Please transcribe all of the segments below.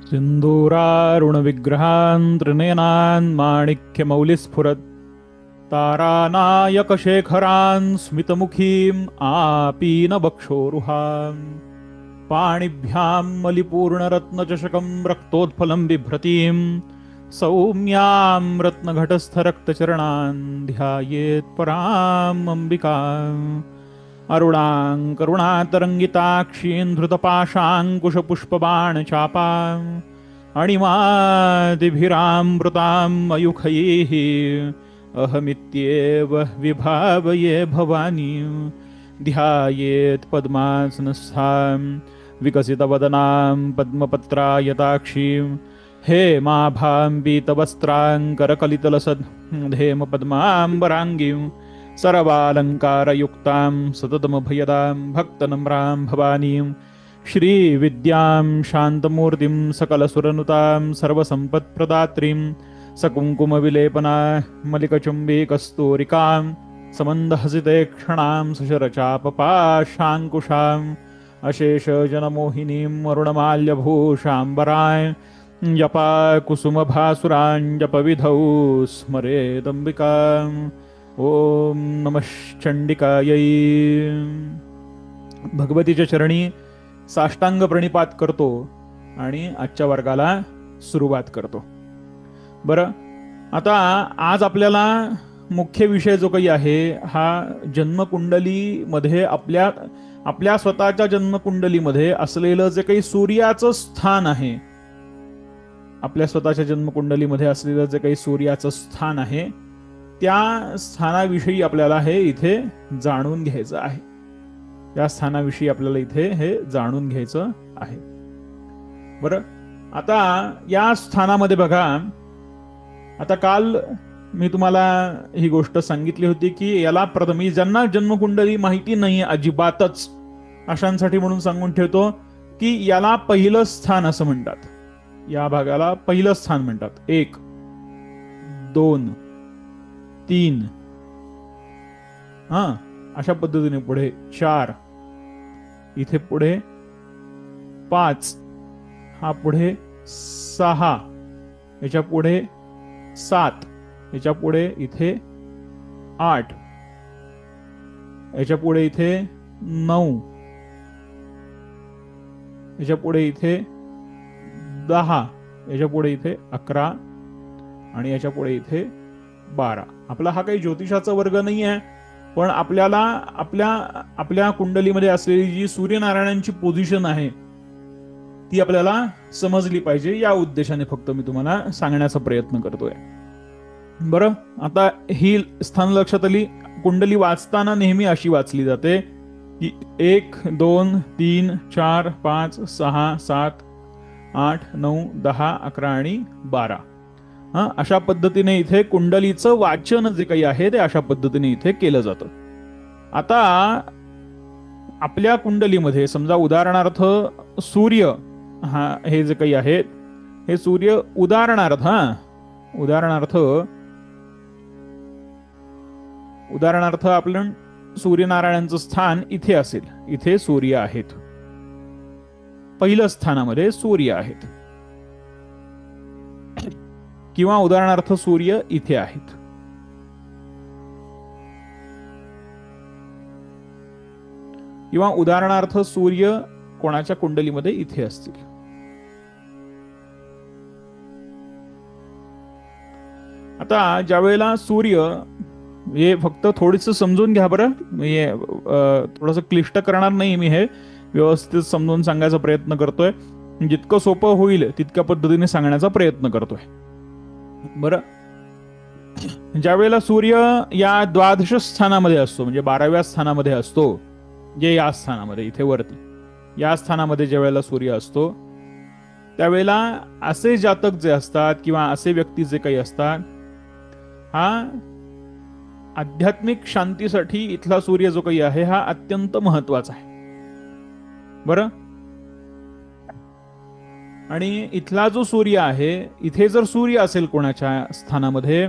सिन्दूरारुणविग्रहान् त्रिनयनान् माणिक्यमौलिस्फुरत् तारानायकशेखरान् स्मितमुखीम् आपीनवक्षोरुहाम् पाणिभ्यां मलिपूर्णरत्नचषकं रक्तोत्फलं बिभ्रतीं सौम्यां रत्नघटस्थरक्तचरणान् ध्यायेत् पराम् अम्बिकाम् अरुणां करुणातरङ्गिताक्षीं धृतपाशाङ्कुशपुष्पबाणचापाम् अणिमादिभिरामृतां मयूखैः अहमित्येव विभावये भवानीं ध्यायेत् पद्मासनस्थां विकसितवदनां पद्मपत्रायताक्षीं हेमाभां पीतवस्त्राङ्करकलितलसद्धेमपद्माम्बराङ्गीं सर्वालङ्कारयुक्तां सततमभयदां भक्तनम्रां भवानीं श्रीविद्यां शान्तमूर्तिं सकलसुरनुतां सर्वसम्पत्प्रदात्रीं सकुङ्कुमविलेपना मलिकचुम्बीकस्तूरिकां समन्दहसिते क्षणां सुशरचापपाशाङ्कुशाम् अशेषजनमोहिनीं अरुणमाल्यभूषाम्बरां जपाकुसुमभासुराञ्जपविधौ स्मरेदम्बिकाम् ओम नमः चंडिकायै. भगवतीच्या चरणी साष्टांग प्रणिपात करतो आणि आजच्या वर्गाला सुरुवात करतो. बरं, आता आज आपल्याला मुख्य विषय जो काही आहे हा जन्मकुंडलीमध्ये आपल्या स्वतःच्या जन्मकुंडलीमध्ये असलेलं जे काही सूर्याचं स्थान आहे, आपल्या स्वतःच्या जन्मकुंडलीमध्ये असलेलं जे काही सूर्याचं स्थान आहे त्या स्थानाविषयी आपल्याला हे इथे जाणून घ्यायचं आहे. त्या स्थानाविषयी आपल्याला इथे हे जाणून घ्यायचं आहे. बरं, आता या स्थानामध्ये बघा, आता काल मी तुम्हाला ही गोष्ट सांगितली होती की याला प्रथम ज्यांना जन्मकुंडली माहिती नाही अजिबातच अशांसाठी म्हणून सांगून ठेवतो की याला पहिलं स्थान असं म्हणतात. या भागाला पहिलं स्थान म्हणतात. 1 2 3 अशा पद्धतीने पुढे 4, इथे पुढे 5, हा पुढे 6, याच्या पुढे 7, याच्या पुढे इथे 8, याच्या पुढे इथे 9, याच्या पुढे इथे 10, याच्या पुढे इथे 11 आणि याच्या पुढे इथे 12. आपला हा काही ज्योतिषाचा वर्ग नाही आहे, पण आपल्याला आपल्या कुंडलीमध्ये असलेली जी सूर्यनारायणांची पोझिशन आहे ती आपल्याला समजली पाहिजे, या उद्देशाने फक्त मी तुम्हाला सांगण्याचा प्रयत्न करतोय. बरं, आता ही स्थान लक्षात आली. कुंडली वाचताना नेहमी अशी वाचली जाते की 1 2 3 4 5 6 7 8 9 10 11 आणि 12. अशा पद्धतीने इथे कुंडलीचं वाचन जे काही आहे ते अशा पद्धतीने इथे केलं जातं. आता आपल्या कुंडलीमध्ये समजा उदाहरणार्थ सूर्य हे जे काही आहे हे सूर्य उदाहरणार्थ आपण सूर्यनारायणांचं स्थान इथे असेल, इथे सूर्य आहेत, पहिल्या स्थानामध्ये सूर्य आहेत, किंवा उदाहरणार्थ सूर्य इथे आहेत. किंवा उदाहरणार्थ सूर्य कोणाच्या कुंडलीमध्ये इथे असतील. आता ज्या वेळेला सूर्य, हे फक्त थोडंसं समजून घ्या बरं, थोडंसं क्लिष्ट करणार नाही मी, हे व्यवस्थित समजून सांगायचा प्रयत्न करतोय. जितकं सोपं होईल तितक्या पद्धतीने सांगण्याचा प्रयत्न करतोय. बरं, ज्या वेळेला सूर्य या द्वादश स्थानामध्ये असतो, म्हणजे 12व्या स्थानामध्ये असतो, जे या स्थानामध्ये इथे वरती या स्थानामध्ये ज्या वेळेला सूर्य असतो त्यावेळेला असे जातक जे असतात किंवा असे व्यक्ती जे काही असतात, हा आध्यात्मिक शांतीसाठी इथला सूर्य जो काही आहे हा अत्यंत महत्वाचा आहे. बरं, आणि इथला जो सूर्य आहे, इथे जर सूर्य असेल कोणाच्या स्थानामध्ये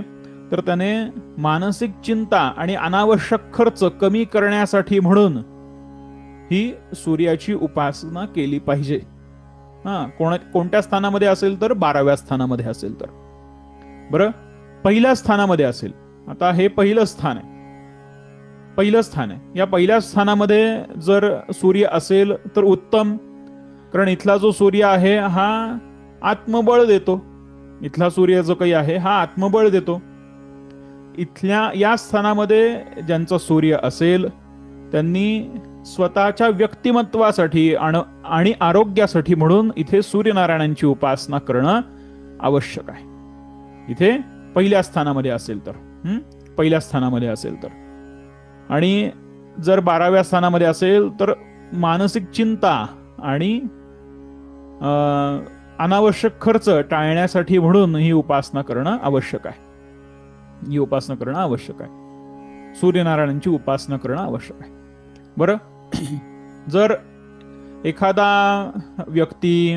तर त्याने मानसिक चिंता आणि अनावश्यक खर्च कमी करण्यासाठी म्हणून ही सूर्याची उपासना केली पाहिजे. कोणत्या स्थानामध्ये असेल तर 12व्या स्थानामध्ये असेल तर. बरं, पहिल्या स्थानामध्ये असेल. आता हे पहिलं स्थान आहे, पहिलं स्थान आहे. या पहिल्या स्थानामध्ये जर सूर्य असेल तर उत्तम, कारण इथला जो सूर्य आहे हा आत्मबळ देतो. इथला सूर्य जो काही आहे हा आत्मबळ देतो. इथल्या या स्थानामध्ये ज्यांचा सूर्य असेल त्यांनी स्वतःच्या व्यक्तिमत्वासाठी आणि आरोग्यासाठी म्हणून इथे सूर्यनारायणांची उपासना करणं आवश्यक आहे. इथे पहिल्या स्थानामध्ये असेल तर, पहिल्या स्थानामध्ये असेल तर. आणि जर 12व्या स्थानामध्ये असेल तर मानसिक चिंता आणि अनावश्यक खर्च टाळण्यासाठी म्हणून ही उपासना करणं आवश्यक आहे. ही उपासना करणं आवश्यक आहे. सूर्यनारायणांची उपासना करणं आवश्यक आहे. बरं, जर एखादा व्यक्ती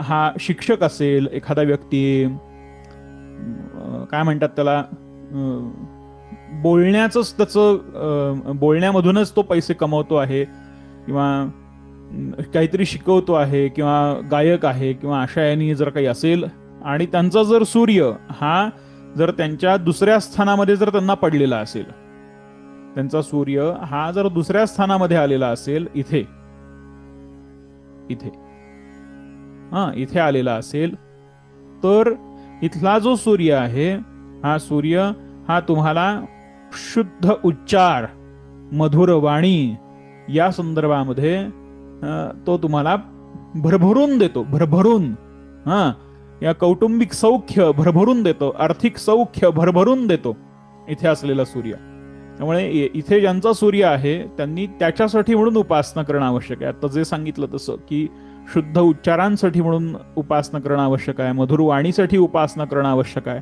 हा शिक्षक असेल, एखादा व्यक्ती काय म्हणतात त्याला, बोलण्याचंच त्याचं बोलण्यामधूनच तो पैसे कमवतो आहे किंवा काहीतरी शिकवतो आहे किंवा गायक आहे किंवा अशा यांनी जर काही असेल आणि त्यांचा जर सूर्य हा जर त्यांच्या दुसऱ्या स्थानामध्ये जर त्यांना पडलेला असेल, त्यांचा सूर्य हा जर दुसऱ्या स्थानामध्ये आलेला असेल, इथे इथे इथे आलेला असेल तर इथला जो सूर्य आहे हा सूर्य हा तुम्हाला शुद्ध उच्चार, मधुर वाणी या संदर्भामध्ये तो तुम्हाला भरभरून देतो. भरभरून या कौटुंबिक सौख्य भरभरून देतो, आर्थिक सौख्य भरभरून देतो इथे असलेला सूर्य. त्यामुळे इथे ज्यांचा सूर्य आहे त्यांनी त्याच्यासाठी म्हणून उपासना करणं आवश्यक आहे. आता जे सांगितलं तसं की शुद्ध उच्चारांसाठी म्हणून उपासना करणं आवश्यक आहे, मधुर वाणीसाठी उपासना करणं आवश्यक आहे,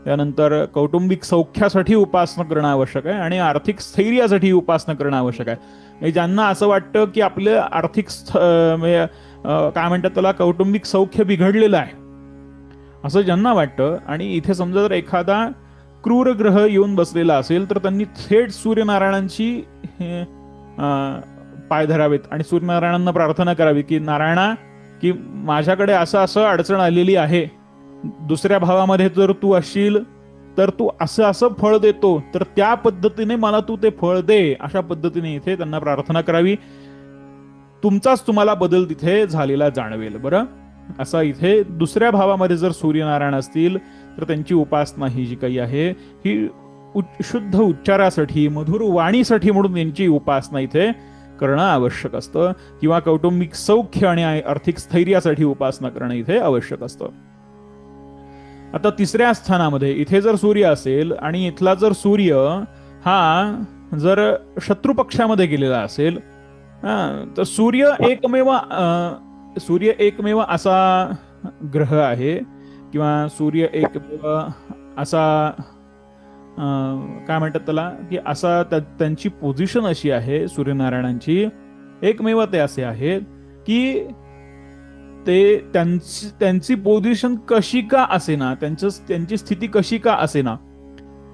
त्यानंतर कौटुंबिक सौख्यासाठी उपासना करणं आवश्यक आहे आणि आर्थिक स्थैर्यासाठी उपासना करणं आवश्यक आहे. ज्यांना असं वाटतं की आपलं आर्थिक काय म्हणतात त्याला, कौटुंबिक सौख्य बिघडलेलं आहे असं ज्यांना वाटतं आणि इथे समजा जर एखादा क्रूर ग्रह येऊन बसलेला असेल तर त्यांनी थेट सूर्यनारायणांची पाय धरावेत आणि सूर्यनारायणांना प्रार्थना करावी की नारायणा, की माझ्याकडे असं असं अडचण आलेली आहे, दुसऱ्या भावामध्ये जर तू असशील तर तू असं असं फळ देतो, तर त्या पद्धतीने मला तू ते फळ दे. अशा पद्धतीने इथे त्यांना प्रार्थना करावी. तुमचाच तुम्हाला बदल तिथे झालेला जाणवेल. बरं, असा इथे दुसऱ्या भावामध्ये जर सूर्यनारायण असतील तर त्यांची उपासना ही जी काही आहे ही शुद्ध उच्चारासाठी, मधुर वाणीसाठी म्हणून त्यांची उपासना इथे करणं आवश्यक असतं किंवा कौटुंबिक सौख्य आणि आर्थिक स्थैर्यासाठी उपासना करणं इथे आवश्यक असतं. आता तिसऱ्या स्थानामध्ये इथे जर सूर्य असेल आणि इथला जर सूर्य हा जर शत्रू पक्षामध्ये गेलेला असेल तर सूर्य एकमेव असा ग्रह आहे किंवा सूर्य एकमेव असा काय म्हणतात त्याला, की असा त्यांची पोझिशन अशी आहे सूर्यनारायणांची, एकमेव ते असे आहेत की ते त्यांची पोझिशन कशी का असेना, त्यांची स्थिती कशी का असेना,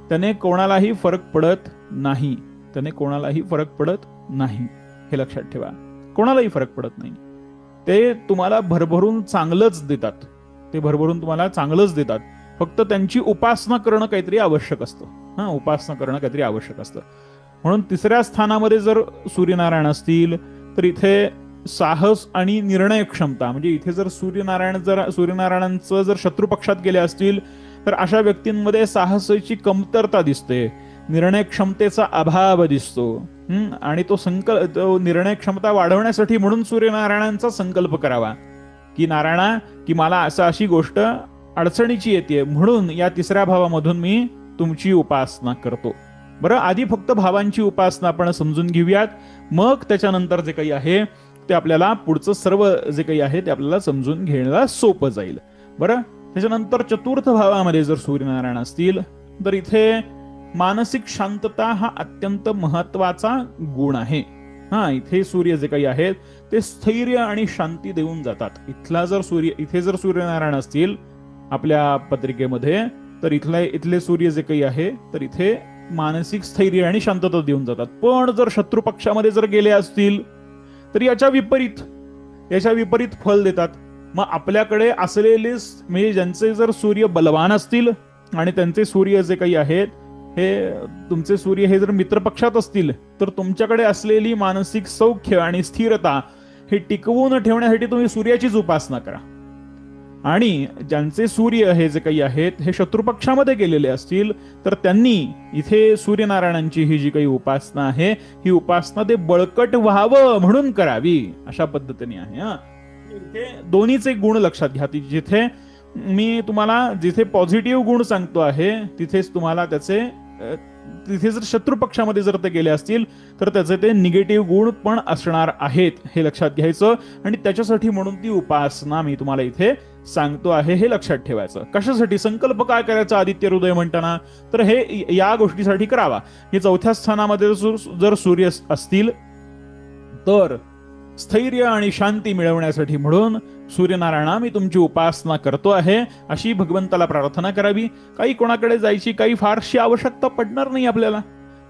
त्याने कोणालाही फरक पडत नाही. त्याने कोणालाही फरक पडत नाही, हे लक्षात ठेवा. कोणालाही फरक पडत नाही. ते तुम्हाला भरभरून चांगलंच देतात. ते भरभरून तुम्हाला चांगलंच देतात. फक्त त्यांची उपासना करणं काहीतरी आवश्यक असतं. उपासना करणं काहीतरी आवश्यक असतं. म्हणून तिसऱ्या स्थानामध्ये जर सूर्यनारायण तर इथे साहस आणि निर्णय क्षमता, म्हणजे इथे जर सूर्यनारायणांचं जर शत्रू पक्षात गेले असतील तर अशा व्यक्तींमध्ये साहसाची कमतरता दिसते, निर्णय क्षमतेचा अभाव दिसतो. आणि तो निर्णय क्षमता वाढवण्यासाठी म्हणून सूर्यनारायणांचा संकल्प करावा की नारायणा, की मला अशी गोष्ट अडचणीची येते, म्हणून या तिसऱ्या भावामधून मी तुमची उपासना करतो. बरं, आधी फक्त भावांची उपासना आपण समजून घेऊयात, मग त्याच्यानंतर जे काही आहे ते आपल्याला पुढचं सर्व जे काही आहे ते आपल्याला समजून घेण्याला सोपं जाईल. बरं, त्याच्यानंतर चतुर्थ भावामध्ये जर सूर्यनारायण असतील तर इथे मानसिक शांतता हा अत्यंत महत्वाचा गुण आहे. इथे सूर्य जे काही आहेत ते स्थैर्य आणि शांती देऊन जातात. इथे जर सूर्यनारायण असतील आपल्या पत्रिकेमध्ये तर इथले सूर्य जे काही आहे तर इथे मानसिक स्थैर्य आणि शांतता देऊन जातात. पण जर शत्रू पक्षामध्ये जर गेले असतील तर याच्या विपरीत याच्या विपरीत फल देतात. मग आपल्याकडे असलेले म्हणजे ज्यांचे जर सूर्य बलवान असतील आणि त्यांचे सूर्य जे काही आहेत हे तुमचे सूर्य हे जर मित्रपक्षात असतील तर तुमच्याकडे असलेली मानसिक सौख्य आणि स्थिरता हे टिकवून ठेवण्यासाठी तुम्ही सूर्याचीच उपासना करा. आणि ज्यांचे सूर्य हे जे काही आहेत हे शत्रुपक्षामध्ये गेलेले असतील तर त्यांनी इथे सूर्यनारायणांची ही जी काही उपासना आहे ही उपासना ते बळकट व्हावं म्हणून करावी अशा पद्धतीने आहे. इथे दोन्हीचे गुण लक्षात घ्या. जिथे मी तुम्हाला जिथे पॉझिटिव्ह गुण सांगतो आहे तिथेच तुम्हाला त्याचे तिथे जर शत्रू पक्षामध्ये जर ते गेले असतील तर त्याचे ते निगेटिव्ह गुण पण असणार आहेत हे लक्षात घ्यायचं. आणि त्याच्यासाठी म्हणून ती उपासना मी तुम्हाला इथे सांगतो आहे हे लक्षात ठेवायचं. कशासाठी संकल्प काय करायचा आदित्य हृदय म्हणताना तर हे या गोष्टीसाठी करावा. हे चौथ्या स्थानामध्ये जर सूर्य असतील तर स्थैर्य आणि शांती मिळवण्यासाठी म्हणून सूर्यनारायणा मी तुमची उपासना करतो आहे अशी भगवंताला प्रार्थना करावी. काही कोणाकडे जायची काही फारशी आवश्यकता पडणार नाही आपल्याला.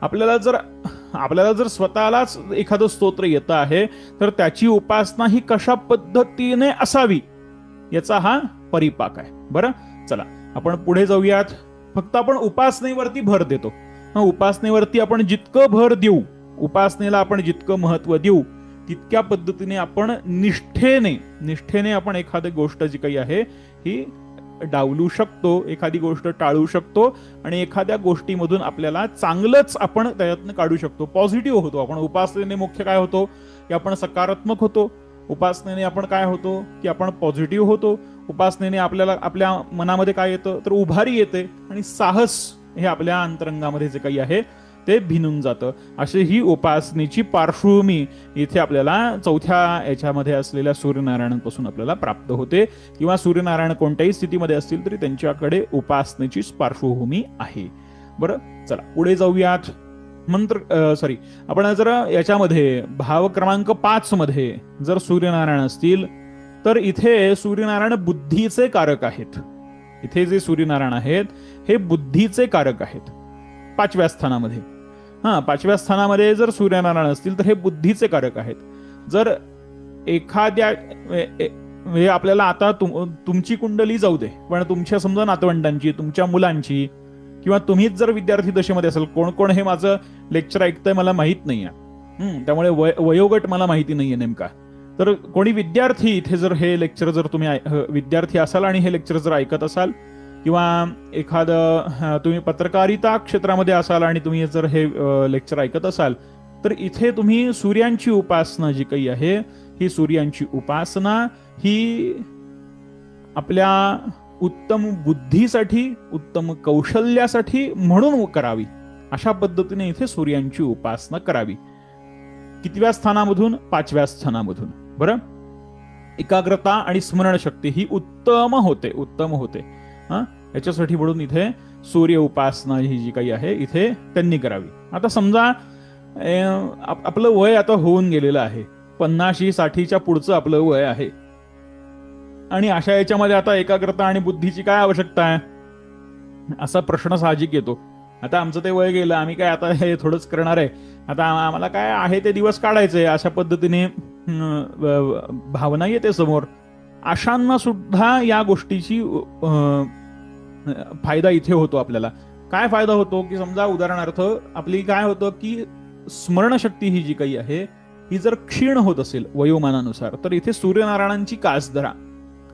आपल्याला जर स्वतःलाच एखादं स्तोत्र येतं आहे तर त्याची उपासना ही कशा पद्धतीने असावी याचा हा परिपाक आहे. बरं चला आपण पुढे जाऊयात. फक्त आपण उपासनेवरती भर देतो. उपासनेवरती आपण जितकं भर देऊ उपासनेला आपण जितकं महत्व देऊ तितक्या पद्धतीने आपण निष्ठेने आपण एखादी गोष्ट जी काही आहे ही डावलू शकतो, एखादी गोष्ट टाळू शकतो आणि एखाद्या गोष्टीमधून आपल्याला चांगलंच आपण त्यातनं काढू शकतो, पॉझिटिव्ह होतो. आपण उपासनेने मुख्य काय होतो की आपण सकारात्मक होतो. उपासनेने आपण काय होतो की आपण पॉझिटिव्ह होतो. उपासनेने आपल्याला आपल्या मनामध्ये काय येतं तर उभारी येते आणि साहस हे आपल्या अंतरंगामध्ये जे काही आहे ते भिनून जातं. अशी ही उपासनेची पार्श्वभूमी इथे आपल्याला चौथ्या याच्यामध्ये असलेल्या सूर्यनारायणांपासून आपल्याला प्राप्त होते. किंवा सूर्यनारायण कोणत्याही स्थितीमध्ये असतील तरी त्यांच्याकडे उपासनेची पार्श्वभूमी आहे. बरं चला पुढे जाऊयात. आपण जर याच्यामध्ये भाव क्रमांक 5 मध्ये जर सूर्यनारायण असतील तर इथे सूर्यनारायण बुद्धीचे कारक आहेत. इथे जे सूर्यनारायण आहेत हे बुद्धीचे कारक आहेत 5व्या स्थानामध्ये. 5व्या जर सूर्यनारायण असतील तर हे बुद्धीचे कारक आहेत. जर एखाद्या आपल्याला आता तुमची कुंडली जाऊ दे पण तुमच्या समजा नातवंडांची तुमच्या मुलांची किंवा तुम्हीच जर विद्यार्थी दशेमध्ये असेल कोण कोण हे माझं लेक्चर ऐकतंय मला माहित नाहीये त्यामुळे वयोगट मला माहिती नाहीये नेमका. तर कोणी विद्यार्थी इथे जर हे लेक्चर जर तुम्ही विद्यार्थी असाल आणि हे लेक्चर जर ऐकत असाल किंवा एखादं तुम्ही पत्रकारिता क्षेत्रामध्ये असाल आणि तुम्ही जर हे लेक्चर ऐकत असाल तर इथे तुम्ही सूर्यांची उपासना जी काही आहे ही सूर्यांची उपासना ही आपल्या उत्तम बुद्धीसाठी उत्तम कौशल्यासाठी म्हणून करावी. अशा पद्धतीने इथे सूर्यांची उपासना करावी. कितव्या स्थानामधून 5व्या स्थानामधून. बरं एकाग्रता आणि स्मरणशक्ती ही उत्तम होते. याच्यासाठी म्हणून इथे सूर्य उपासना ही जी काही आहे इथे त्यांनी करावी. आता समजा आपलं वय आता होऊन गेलेलं आहे 50-60च्या पुढचं आपलं वय आहे आणि अशा याच्यामध्ये आता एकाग्रता आणि बुद्धीची काय आवश्यकता आहे असा प्रश्न साहजिक येतो. आता आमचं ते वय गेलं आम्ही काय आता हे थोडंच करणार आहे आता आम्हाला काय आहे ते दिवस काढायचे अशा पद्धतीने भावना येते समोर. अशांना सुद्धा या गोष्टीची फायदा इथे होतो. आपल्याला काय फायदा होतो की समजा उदाहरणार्थ आपली काय होतं की स्मरणशक्ती ही जी काही आहे ही जर क्षीण होत असेल वयोमानानुसार तर इथे सूर्यनारायणांची कास धरा.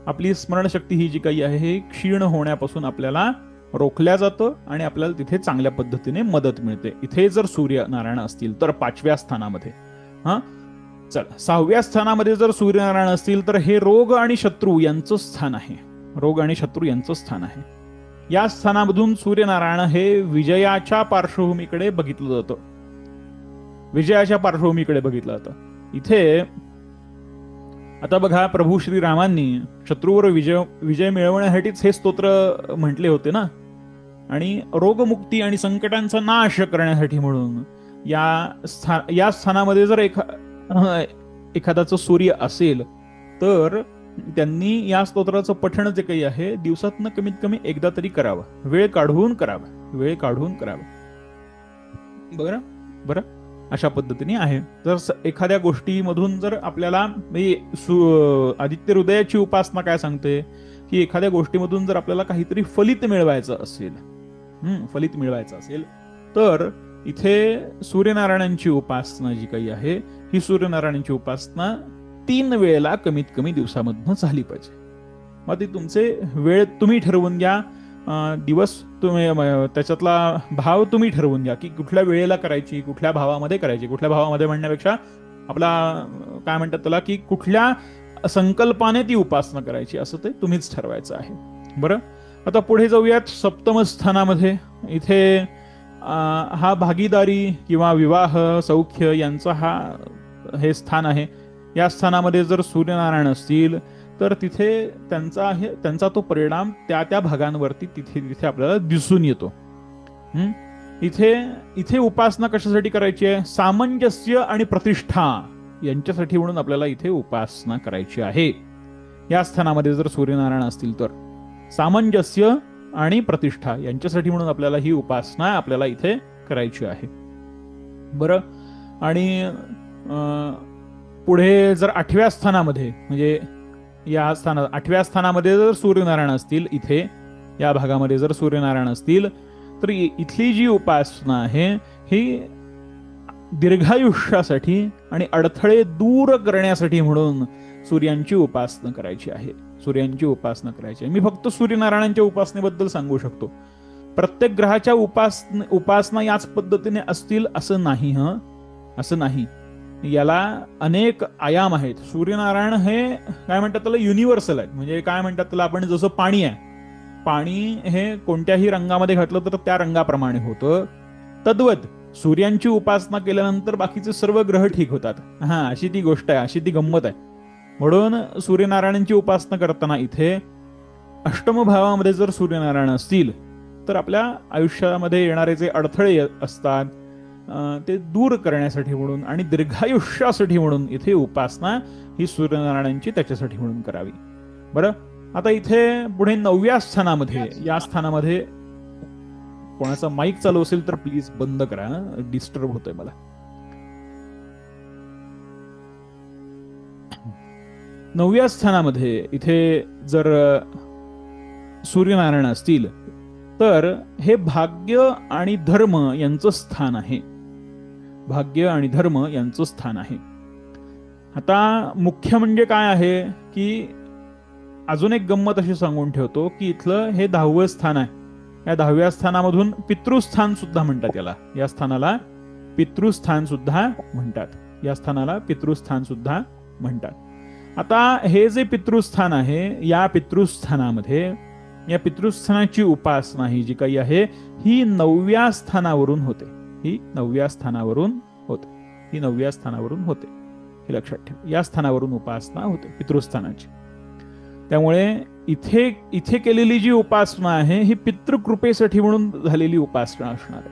आपली स्मरणशक्ती ही जी काही आहे हे क्षीण होण्यापासून आपल्याला रोखल्या जातं आणि आपल्याला तिथे चांगल्या पद्धतीने मदत मिळते. इथे जर सूर्यनारायण असतील तर 5व्या स्थानामध्ये. चला 6व्या स्थानामध्ये जर सूर्यनारायण असतील तर हे रोग आणि शत्रू यांचं स्थान आहे. रोग आणि शत्रू यांचं स्थान आहे. या स्थानामधून सूर्यनारायण हे विजयाच्या पार्श्वभूमीकडे बघितलं जातं. इथे आता बघा प्रभू श्रीरामांनी शत्रूवर विजय मिळवण्यासाठीच हे स्तोत्र म्हटले होते ना. आणि रोगमुक्ती आणि संकटांचा नाश करण्यासाठी म्हणून या स्थानामध्ये जर एखादाचं सूर्य असेल तर त्यांनी या स्तोत्राचं पठण जे काही आहे दिवसातनं कमीत कमी एकदा तरी करावं. वेळ काढून करावं. बरं अशा पद्धतीने आहे. जर एखाद्या गोष्टीमधून जर आपल्याला आदित्य हृदयाची उपासना काय सांगते की एखाद्या गोष्टीमधून जर आपल्याला काहीतरी फलित मिळवायचं असेल तर इथे सूर्यनारायणांची उपासना जी काही आहे ही सूर्यनारायणांची उपासना 3 वेळेला कमीत कमी दिवसामधनं झाली पाहिजे. मग ती तुमचे वेळ तुम्ही ठरवून घ्या, दिवस तुम्ही त्याच्यातला भाव तुम्ही ठरवून घ्या की कुठल्या वेळेला करायची, कुठल्या भावामध्ये करायची. कुठल्या भावामध्ये म्हणण्यापेक्षा आपला काय म्हणतात त्याला की कुठल्या संकल्पाने ती उपासना करायची असं ते तुम्हीच ठरवायचं आहे. बरं, आता पुढे जाऊयात. सप्तम स्थानामध्ये इथे हा भागीदारी किंवा विवाह सौख्य यांचा हे स्थान आहे. या स्थानामध्ये जर सूर्यनारायण असतील तर तिथे त्यांचा तो परिणाम त्या भागांवरती तिथे आपल्याला दिसून येतो. इथे उपासना कशासाठी करायची आहे? सामंजस्य आणि प्रतिष्ठा यांच्यासाठी म्हणून आपल्याला इथे उपासना करायची आहे. या स्थानामध्ये जर सूर्यनारायण असतील तर सामंजस्य आणि प्रतिष्ठा यांच्यासाठी म्हणून आपल्याला ही उपासना आपल्याला इथे करायची आहे. बरं, आणि पुढे जर 8व्या स्थानामध्ये म्हणजे या स्थानात 8व्या स्थानामध्ये जर सूर्यनारायण असतील, इथे या भागामध्ये जर सूर्यनारायण असतील तर इथली जी उपासना आहे ही दीर्घायुष्यासाठी आणि अडथळे दूर करण्यासाठी म्हणून सूर्यांची उपासना करायची आहे. मी फक्त सूर्यनारायणांच्या उपासनेबद्दल सांगू शकतो. प्रत्येक ग्रहाच्या उपासना याच पद्धतीने असतील असं नाही. याला अनेक आयाम आहेत. सूर्यनारायण हे काय म्हणतात त्याला युनिव्हर्सल आहे. म्हणजे काय म्हणतात त्याला आपण जसं पाणी आहे, पाणी हे कोणत्याही रंगामध्ये घातलं तर त्या रंगाप्रमाणे होतं. तद्वत सूर्यांची उपासना केल्यानंतर बाकीचे सर्व ग्रह ठीक होतात. अशी ती गोष्ट आहे, अशी ती गंमत आहे. म्हणून सूर्यनारायणांची उपासना करताना इथे अष्टम भावामध्ये जर सूर्यनारायण असतील तर आपल्या आयुष्यामध्ये येणारे जे अडथळे असतात ते दूर करण्यासाठी म्हणून आणि दीर्घायुष्यासाठी म्हणून इथे उपासना ही सूर्यनारायणांची त्याच्यासाठी म्हणून करावी. बरं, आता इथे पुढे 9व्या स्थानामध्ये, या स्थानामध्ये कोणाचा माईक चालू असेल तर प्लीज बंद करा, डिस्टर्ब होतोय मला. 9व्या स्थानामध्ये इथे जर सूर्यनारायण असतील तर हे भाग्य आणि धर्म यांचं स्थान आहे. आता मुख्य म्हणजे काय आहे की अजून एक गंमत अशी सांगून ठेवतो की इथलं हे 10वं स्थान आहे. या 10व्या स्थानामधून पितृस्थान सुद्धा म्हणतात याला. या स्थानाला पितृस्थान सुद्धा म्हणतात. आता हे जे पितृस्थान आहे, या पितृस्थानाची उपासना ही जी काही आहे ही 9व्या स्थानावरून होते. हे लक्षात ठेवा. या स्थानावरून उपासना होते पितृस्थानाची. त्यामुळे इथे केलेली जी उपासना आहे ही पितृकृपेसाठी म्हणून झालेली उपासना असणार आहे.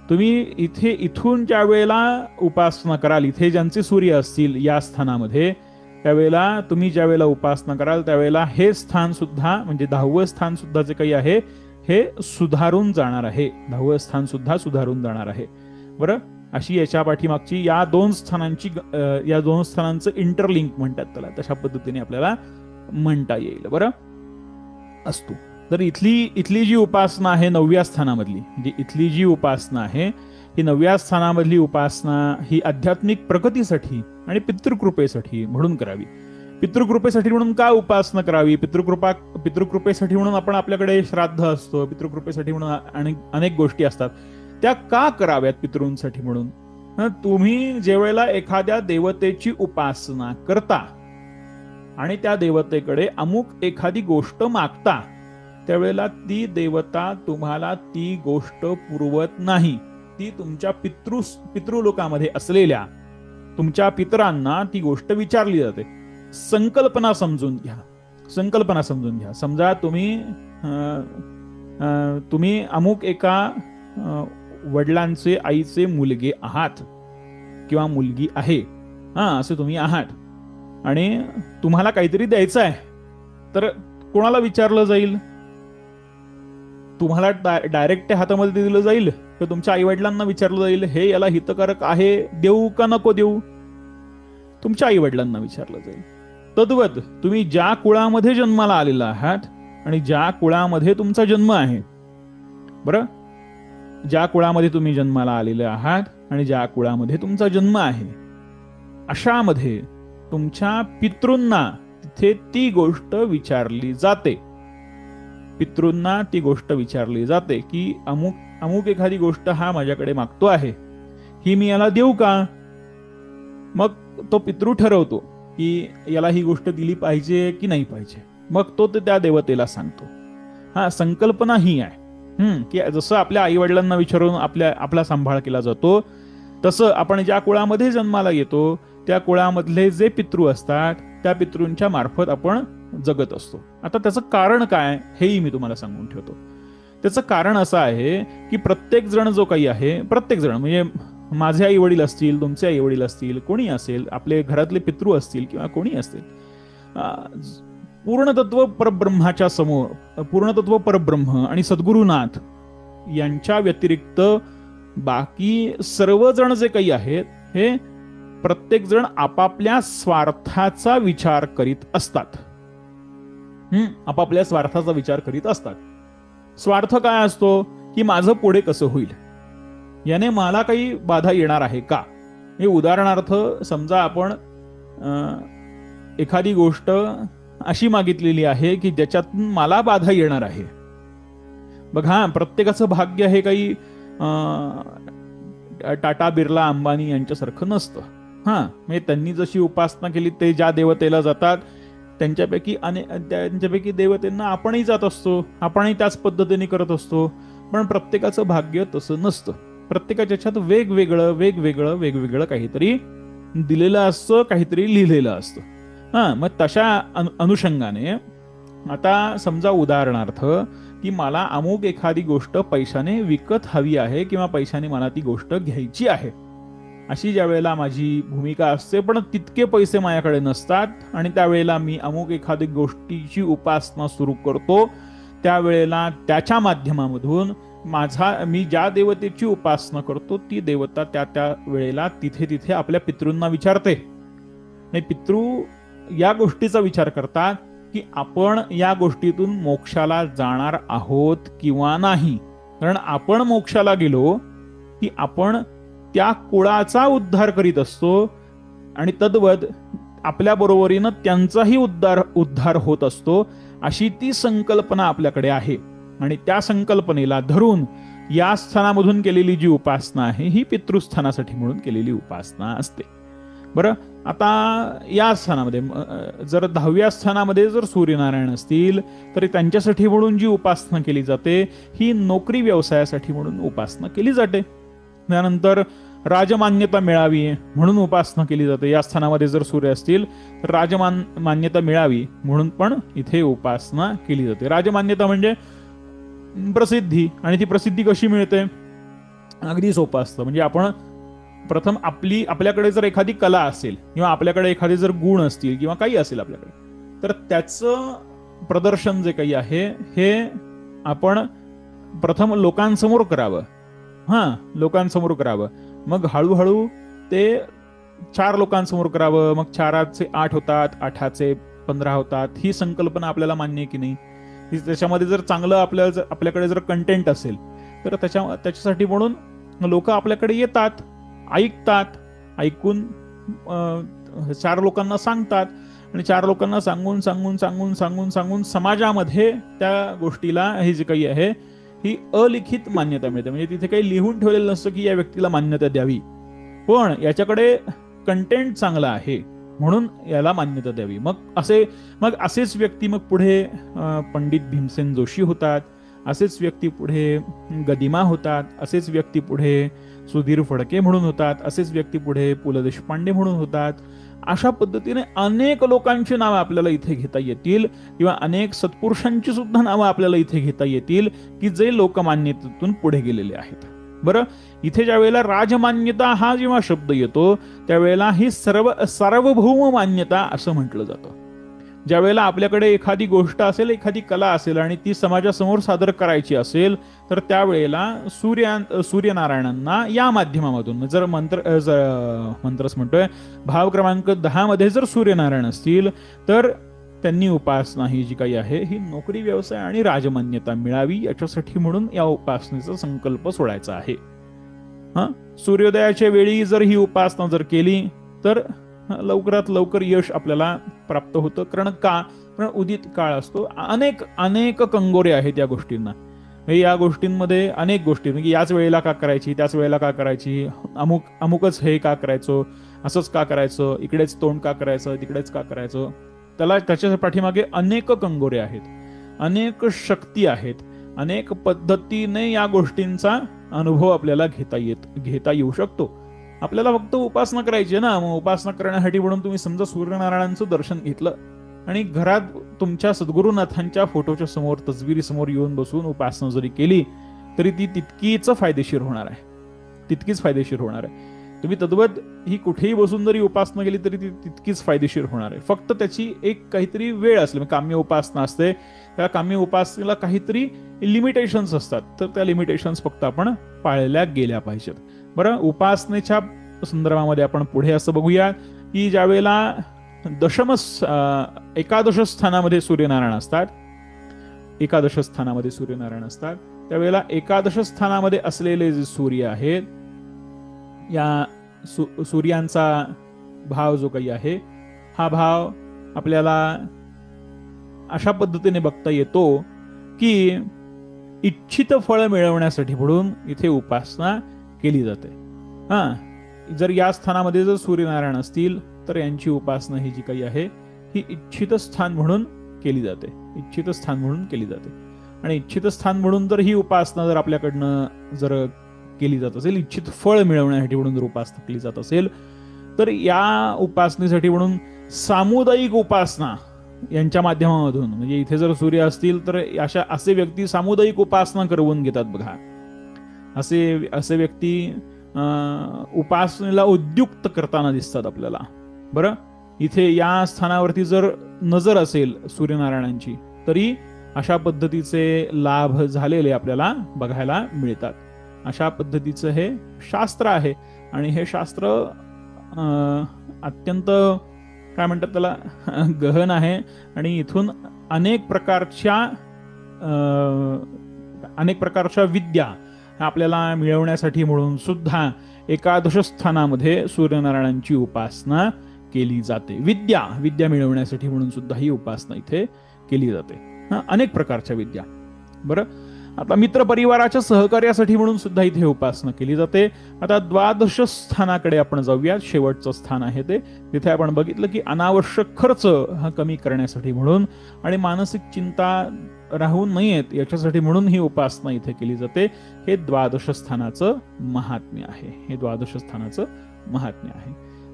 तुम्ही इथून ज्या वेळेला उपासना कराल, इथे ज्यांचे सूर्य असतील या स्थानामध्ये, त्यावेळेला तुम्ही ज्या वेळेला उपासना कराल त्यावेळेला हे स्थान सुद्धा म्हणजे 10वं स्थान सुद्धा जे काही आहे हे सुधारून जाणार आहे. 10वं स्थान सुद्धा सुधारून जाणार आहे. बरं, अशी याच्या पाठीमागची या 2 स्थानांचं इंटरलिंक म्हणतात त्याला, तशा पद्धतीने आपल्याला म्हणता येईल. बरं, असतो. तर इथली जी उपासना आहे 9व्या स्थानामधली, म्हणजे इथली जी उपासना आहे ही 9व्या स्थानामधली उपासना ही आध्यात्मिक प्रगतीसाठी आणि पितृकृपेसाठी म्हणून करावी. पितृकृपेसाठी म्हणून का उपासना करावी? पितृकृपेसाठी म्हणून आपल्याकडे श्राद्ध असतो, पितृकृपेसाठी म्हणून अनेक गोष्टी असतात. त्या का कराव्यात पितृंसाठी म्हणून? तुम्ही जेवेळेला एखाद्या देवतेची उपासना करता आणि त्या देवतेकडे अमुक एखादी गोष्ट मागता, त्यावेळेला ती देवता तुम्हाला ती गोष्ट पुरवत नाही. ती तुमच्या पितृलोकामध्ये असलेल्या तुमच्या पितरांना ती गोष्ट विचारली जाते. संकल्पना समजून घ्या. समजा तुम्ही अमुक एका वडिलांचे, आईचे मुलगे आहात किंवा मुलगी आहे, असे तुम्ही आहात आणि तुम्हाला काहीतरी द्यायचं आहे, तर कोणाला विचारलं जाईल? तुम्हाला डायरेक्ट हातामध्ये दिलं जाईल तर तुमच्या आईवडिलांना विचारलं जाईल, हे याला हितकारक आहे, देऊ का नको देऊ? तुमच्या आईवडिलांना विचारलं जाईल. तद्वत तुम्ही ज्या कुळामध्ये जन्माला आलेला आहात आणि ज्या कुळामध्ये तुमचा जन्म आहे, बरं, ज्या कुळामध्ये तुम्ही जन्माला आलेले आहात आणि ज्या कुळामध्ये तुमचा जन्म आहे, अशामध्ये तुमच्या पितृंना तिथे ती गोष्ट विचारली जाते. पितृंना ती गोष्ट विचारली जाते की अमुक अमुक एखादी गोष्ट हा माझ्याकडे मागतो आहे, ही मी याला देऊ का? मग तो पितृ ठरवतो की याला ही गोष्ट दिली पाहिजे की नाही पाहिजे. मग तो त्या देवतेला सांगतो. हा, संकल्पना ही आहे की जसं आपल्या आई वडिलांना विचारून आपला सांभाळ केला जातो, तसं आपण ज्या कुळामध्ये जन्माला येतो त्या कुळामधले जे पितृ असतात त्या पितृंच्या मार्फत आपण जगत असतो. आता त्याचं कारण काय हेही मी तुम्हाला सांगून ठेवतो. त्याचं कारण असं आहे की प्रत्येक जण जो काही आहे, प्रत्येक जण म्हणजे माझे आई वडील असतील, तुमचे आई वडील असतील, कोणी असेल, आपले घरातले पितृ असतील किंवा कोणी असतील, पूर्णतत्व परब्रह्माच्या समोर पूर्णतत्व परब्रह्म आणि सद्गुरुनाथ यांच्या व्यतिरिक्त बाकी सर्वजण जे काही आहेत हे प्रत्येक जण आपापल्या स्वार्थाचा विचार करीत असतात. आपापल्या स्वार्थाचा विचार करीत असतात. स्वार्थ काय असतो की माझं पुढे कसं होईल, याने मला काही बाधा येणार आहे का? हे उदाहरणार्थ समजा आपण एखादी गोष्ट अशी मागितलेली आहे की ज्याच्यातून मला बाधा येणार आहे. बघा, प्रत्येकाचं भाग्य हे काही टाटा बिर्ला अंबानी यांच्यासारखं नसतं. म्हणजे त्यांनी जशी उपासना केली, ते ज्या देवतेला जातात त्यांच्यापैकी देवतेंना आपणही जात असतो, आपणही त्याच पद्धतीने करत असतो. पण प्रत्येकाचं भाग्य तसं नसतं. प्रत्येकाच्या ह्याच्यात वेगवेगळं काहीतरी दिलेलं असतं, काहीतरी लिहिलेलं असतं. मग तशा अनुषंगाने आता समजा उदाहरणार्थ की मला अमुक एखादी गोष्ट पैशाने विकत हवी आहे किंवा पैशाने मला ती गोष्ट घ्यायची आहे, अशी ज्या वेळेला माझी भूमिका असते, पण तितके पैसे माझ्याकडे नसतात आणि त्यावेळेला मी अमुक एखादी गोष्टीची उपासना सुरू करतो, त्यावेळेला त्याच्या माध्यमामधून मी ज्या देवतेची उपासना करतो ती देवता त्या वेळेला तिथे आपल्या पितृंना विचारते. पितृ या गोष्टीचा विचार करतात की आपण या गोष्टीतून मोक्षाला जाणार आहोत किंवा नाही. कारण आपण मोक्षाला गेलो की आपण त्या कुळाचा उद्धार करीत असतो आणि तद्वत आपल्या बरोबरीनं त्यांचाही उद्धार होत असतो, अशी ती संकल्पना आपल्याकडे आहे. आणि त्या संकल्पनेला धरून या स्थानामधून केलेली जी उपासना आहे ही पितृस्थानासाठी म्हणून केलेली उपासना असते. बरं, आता या स्थानामध्ये जर 10व्या स्थानामध्ये जर सूर्यनारायण असतील तर त्यांच्यासाठी म्हणून जी उपासना केली जाते ही नोकरी व्यवसायासाठी म्हणून उपासना केली जाते. त्यानंतर राजमान्यता मिळावी म्हणून उपासना केली जाते. या स्थानामध्ये जर सूर्य असतील तर राजमान्यता मिळावी म्हणून पण इथे उपासना केली जाते. राजमान्यता म्हणजे प्रसिद्धी, आणि ती प्रसिद्धी कशी मिळते? अगदी सोपं असतं. म्हणजे आपण प्रथम आपल्याकडे जर एखादी कला असेल किंवा आपल्याकडे एखादे जर गुण असतील किंवा काही असेल आपल्याकडे, तर त्याचं प्रदर्शन जे काही आहे हे आपण प्रथम लोकांसमोर करावं. लोकांसमोर करावं. मग हळूहळू ते 4 लोकांसमोर करावं. मग 4चे 8 होतात, 8चे 15 होतात. ही संकल्पना आपल्याला मान्य आहे की नाही? त्याच्यामध्ये जर चांगलं आपल्याकडे जर कंटेंट असेल तर त्याच्यासाठी म्हणून लोक आपल्याकडे येतात, ऐकतात, ऐकून 4 लोकांना सांगतात आणि 4 लोकांना सांगून समाजामध्ये त्या गोष्टीला हे जे काही आहे ही अलिखित मान्यता मिळते. म्हणजे तिथे काही लिहून ठेवलेलं नसतं की या व्यक्तीला मान्यता द्यावी, पण याच्याकडे कंटेंट चांगला आहे म्हणून याला मान्यता द्यावी. मग असेच व्यक्ती मग पुढे पंडित भीमसेन जोशी होतात, असेच व्यक्ती पुढे गदिमा होतात, असेच व्यक्ती पुढे सुधीर फडके म्हणून होतात, असेच व्यक्ती पुढे पु ल देशपांडे म्हणून होतात. अशा पद्धतीने अनेक लोकांची नावं आपल्याला इथे घेता येतील किंवा अनेक सत्पुरुषांची सुद्धा नावं आपल्याला इथे घेता येतील की जे लोकमान्यतेतून पुढे गेलेले आहेत. बरं, इथे ज्या वेळेला राजमान्यता हा जेव्हा शब्द येतो त्यावेळेला ही सार्वभौम मान्यता असं म्हटलं जातं. ज्यावेळेला आपल्याकडे एखादी गोष्ट असेल, एखादी कला असेल आणि ती समाजासमोर सादर करायची असेल, तर त्यावेळेला सूर्यनारायणांना या माध्यमामधून जर मंत्रच म्हणतोय, भाव क्रमांक 10 मध्ये जर सूर्यनारायण असतील तर त्यांनी उपासना ही जी काही आहे ही नोकरी, व्यवसाय आणि राजमान्यता मिळावी याच्यासाठी म्हणून या उपासनेचा संकल्प सोडायचा आहे. सूर्योदयाच्या वेळी जर ही उपासना जर केली तर लवकरात लवकर यश आपल्याला प्राप्त होतं. कारण उदित काळ असतो. अनेक कंगोरे आहेत या गोष्टींना. या गोष्टींमध्ये अनेक गोष्टी, म्हणजे याच वेळेला का करायची, त्याच वेळेला का करायची, अमुकच हे का करायचं, असंच का करायचं, इकडेच तोंड का करायचं, तिकडेच का करायचं, त्याच्या पाठीमागे अनेक कंगोरे आहेत, अनेक शक्ती आहेत, अनेक पद्धतीने या गोष्टींचा अनुभव आपल्याला घेता येऊ शकतो. आपल्याला फक्त उपासना करायची ना. मग उपासना करण्यासाठी म्हणून तुम्ही समजा सूर्यनारायणांचं दर्शन घेतलं आणि घरात तुमच्या सद्गुरुनाथांच्या फोटोच्या समोर, तसबिरी समोर येऊन बसून उपासना जरी केली तरी ती तितकीच फायदेशीर होणार आहे. तुम्ही तद्वत ही कुठेही बसून जरी उपासना केली तरी ती तितकीच फायदेशीर होणार आहे. फक्त त्याची एक काहीतरी वेळ असली, काम्य उपासना असते, त्या काम्य उपासनेला काहीतरी लिमिटेशन्स असतात, तर त्या लिमिटेशन्स फक्त आपण पाळल्या गेल्या पाहिजेत. बरं, उपासनेच्या संदर्भामध्ये आपण पुढे असं बघूया की ज्यावेळेला एकादश स्थानामध्ये सूर्यनारायण असतात, त्यावेळेला एकादश स्थानामध्ये असलेले जे सूर्य आहेत, या सूर्यांचा भाव जो काही आहे, हा भाव आपल्याला अशा पद्धतीने बघता येतो की इच्छित फळ मिळवण्यासाठी म्हणून इथे उपासना केली जाते. जर या स्थानामध्ये जर सूर्यनारायण असतील तर यांची उपासना ही जी काही आहे ही इच्छित स्थान म्हणून केली जाते. आणि इच्छित स्थान म्हणून जर ही उपासना जर आपल्याकडनं जर केली जात असेल, इच्छित फळ मिळवण्यासाठी म्हणून जर उपासना केली जात असेल, तर या उपासनेसाठी म्हणून सामुदायिक उपासना यांच्या माध्यमामधून, म्हणजे इथे जर सूर्य असतील तर असे व्यक्ती सामुदायिक उपासना करवून घेतात बघा. असे व्यक्ती उपासनेला उद्युक्त करताना दिसतात आपल्याला. बरं, इथे या स्थानावरती जर नजर असेल सूर्यनारायणांची तरी अशा पद्धतीचे लाभ झालेले आपल्याला बघायला मिळतात. अशा पद्धतीचं हे शास्त्र आहे आणि हे शास्त्र अत्यंत काय म्हणतात त्याला गहन आहे आणि इथून अनेक प्रकारच्या विद्या आपल्याला मिळवण्यासाठी म्हणून सुद्धा एकादश स्थानामध्ये सूर्यनारायणांची उपासना केली जाते. विद्या मिळवण्यासाठी म्हणून सुद्धा ही उपासना इथे केली जाते. अनेक प्रकारच्या विद्या. बरं, आता मित्र परिवाराच्या सहकार्यासाठी म्हणून सुद्धा इथे उपासना केली जाते. आता द्वादश स्थानाकडे आपण जाऊया. शेवटचं स्थान आहे ते. तिथे आपण बघितलं की अनावश्यक खर्च हा कमी करण्यासाठी म्हणून आणि मानसिक चिंता राहू नयेत याच्यासाठी म्हणून ही उपासना इथे केली जाते. हे द्वादश स्थानाचं महात्म्य आहे.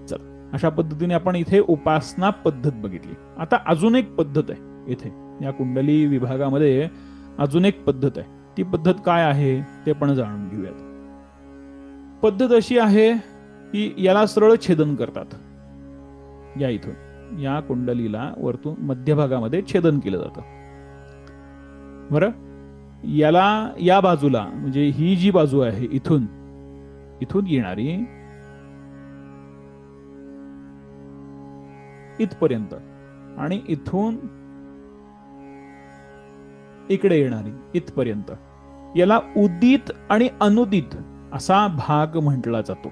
चल, अशा पद्धतीने आपण इथे उपासना पद्धत बघितली. आता अजून एक पद्धत आहे इथे या कुंडली विभागामध्ये. अजून एक पद्धत आहे. ती पद्धत काय आहे ते पण जाणून घेऊयात. पद्धत अशी आहे की याला सरळ छेदन करतात. या कुंडलीला वरतून मध्यभागामध्ये छेदन केलं जातं. बरं, याला या बाजूला, म्हणजे ही जी बाजू आहे इथून येणारी इथपर्यंत आणि इथून इकडे येणारी इथपर्यंत, याला उदित आणि अनुदित असा भाग म्हटला जातो.